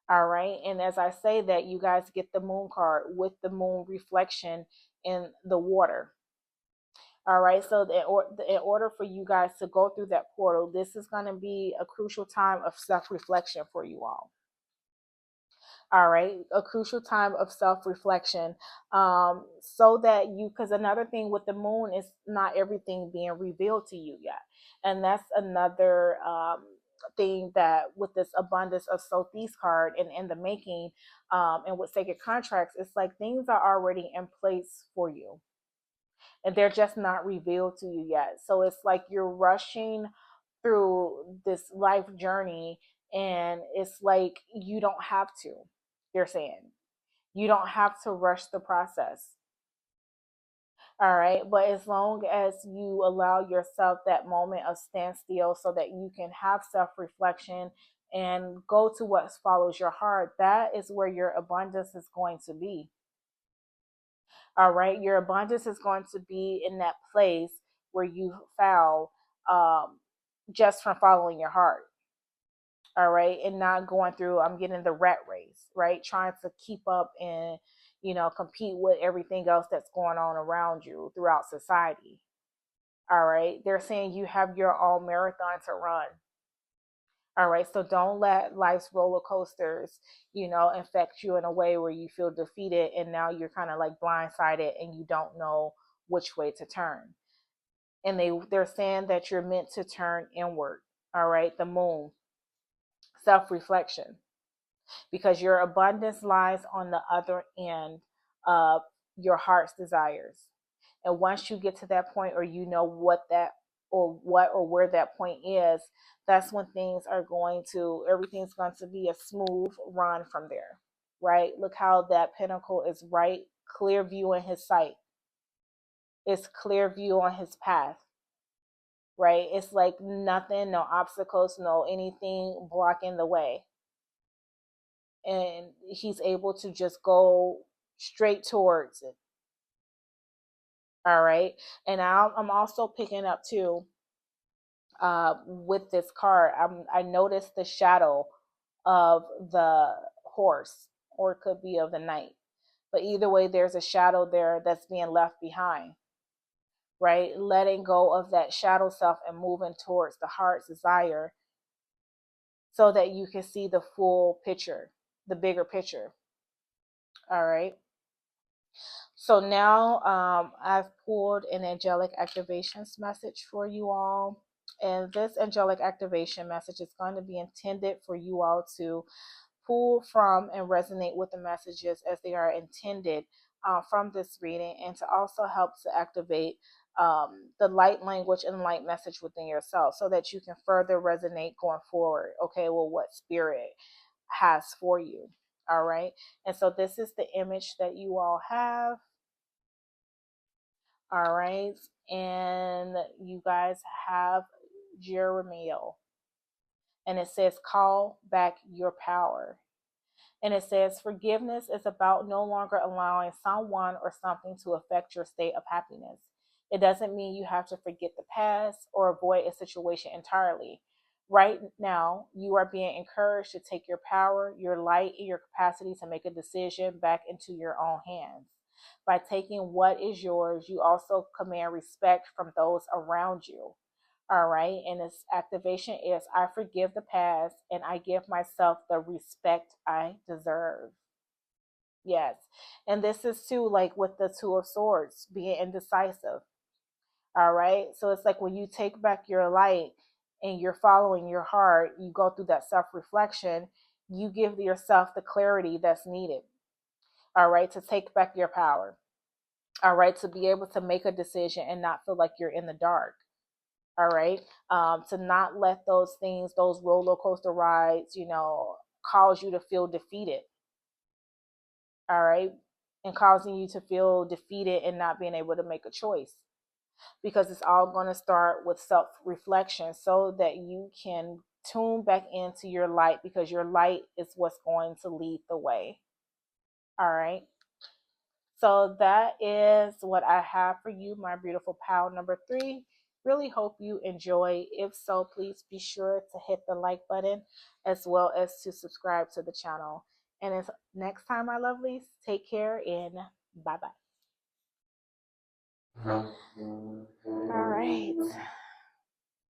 All right, and as I say that, you guys get the Moon card with the moon reflection in the water. All right, so in order for you guys to go through that portal, this is going to be a crucial time of self-reflection for you all. All right, a crucial time of self-reflection, so that because another thing with the moon is not everything being revealed to you yet, and that's another thing that, with this abundance of Southeast card and in the making, and with sacred contracts, it's like things are already in place for you, and they're just not revealed to you yet. So it's like you're rushing through this life journey, and it's like you don't have to. They're saying you don't have to rush the process. All right, but as long as you allow yourself that moment of standstill, so that you can have self reflection and go to what follows your heart. That is where your abundance is going to be. All right. Your abundance is going to be in that place where you found um, just from following your heart. All right. And not going through, I'm getting the rat race, right? Trying to keep up and, compete with everything else that's going on around you throughout society. All right. They're saying you have your own marathon to run. All right. So don't let life's roller coasters, infect you in a way where you feel defeated and now you're kind of like blindsided and you don't know which way to turn. And they're saying that you're meant to turn inward. All right. The moon, self-reflection, because your abundance lies on the other end of your heart's desires. And once you get to that point, or what that or where that point is, that's when everything's going to be a smooth run from there. Right? Look how that pinnacle is right, clear view in his sight. It's clear view on his path. Right? It's like nothing, no obstacles, no anything blocking the way. And he's able to just go straight towards it. All right. And I'm also picking up too, with this card, I noticed the shadow of the horse, or it could be of the knight. But either way, there's a shadow there that's being left behind, right? Letting go of that shadow self and moving towards the heart's desire so that you can see the full picture, the bigger picture. All right. So now I've pulled an angelic activations message for you all. And this angelic activation message is going to be intended for you all to pull from and resonate with the messages as they are intended from this reading, and to also help to activate the light language and light message within yourself so that you can further resonate going forward. Okay, well, what spirit has for you. All right. And so this is the image that you all have. All right. And you guys have Jeremiah. And it says, call back your power. And it says, forgiveness is about no longer allowing someone or something to affect your state of happiness. It doesn't mean you have to forget the past or avoid a situation entirely. Right now, you are being encouraged to take your power, your light, and your capacity to make a decision back into your own hands. By taking what is yours, you also command respect from those around you. All right. And this activation is, I forgive the past and I give myself the respect I deserve. Yes. And this is too, like with the Two of Swords, being indecisive. All right. So it's like when you take back your light and you're following your heart, you go through that self reflection, you give yourself the clarity that's needed. All right. To take back your power. All right. To be able to make a decision and not feel like you're in the dark. All right. To not let those things, those roller coaster rides, cause you to feel defeated. All right. And causing you to feel defeated and not being able to make a choice, because it's all going to start with self reflection so that you can tune back into your light, because your light is what's going to lead the way. All right. So that is what I have for you, my beautiful pal number 3. Really hope you enjoy. If so, please be sure to hit the like button as well as to subscribe to the channel. And until next time, my lovelies, take care and bye-bye. All right.